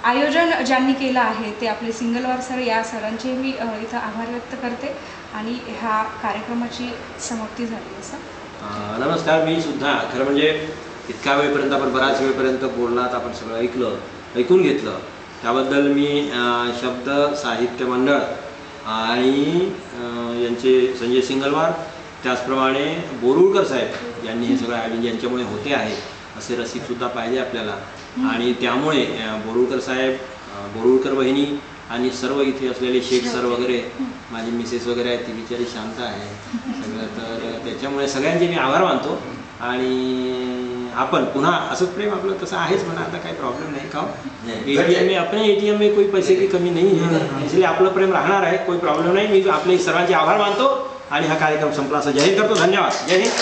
आयोजन ज्यांनी केलं आहे ते आपले सिंगलवार सर या सरांचे मी इथं आभार व्यक्त करते आणि ह्या कार्यक्रमाची समाप्ती झाली असं. नमस्कार. मी सुद्धा खरं म्हणजे इतक्या वेळपर्यंत आपण बराच वेळपर्यंत बोललात आपण सगळं ऐकून घेतलं त्याबद्दल मी शब्द साहित्य मंडळ आणि यांचे संजय सिंगलवार त्याचप्रमाणे बोरुळकर साहेब यांनी हे सगळं आयोजन ज्यांच्यामुळे होते आहे असे रसिकसुद्धा पाहिजे आपल्याला. आणि त्यामुळे बोरुळकर साहेब बोरुळकर बहिणी आणि सर्व इथे असलेले शेख सर वगैरे माझी मिसेस वगैरे आहे ती बिचारी शांत आहे सगळं. तर त्याच्यामुळे सगळ्यांचे मी आभार मानतो आणि अपन पुन्हा असंच प्रेम आपलं तसं आहेच म्हणा. आता काही प्रॉब्लेम नाही का. ATM में अपने ATM में कोई पैसे की कमी नहीं है इसलिए आपलं प्रेम राहणार आहे. कोई प्रॉब्लेम नाही. मी आपले सर्वांचे आभार मानतो आणि हा कार्यक्रम संपला असं जाहीर करतो. धन्यवाद. जय हिंद.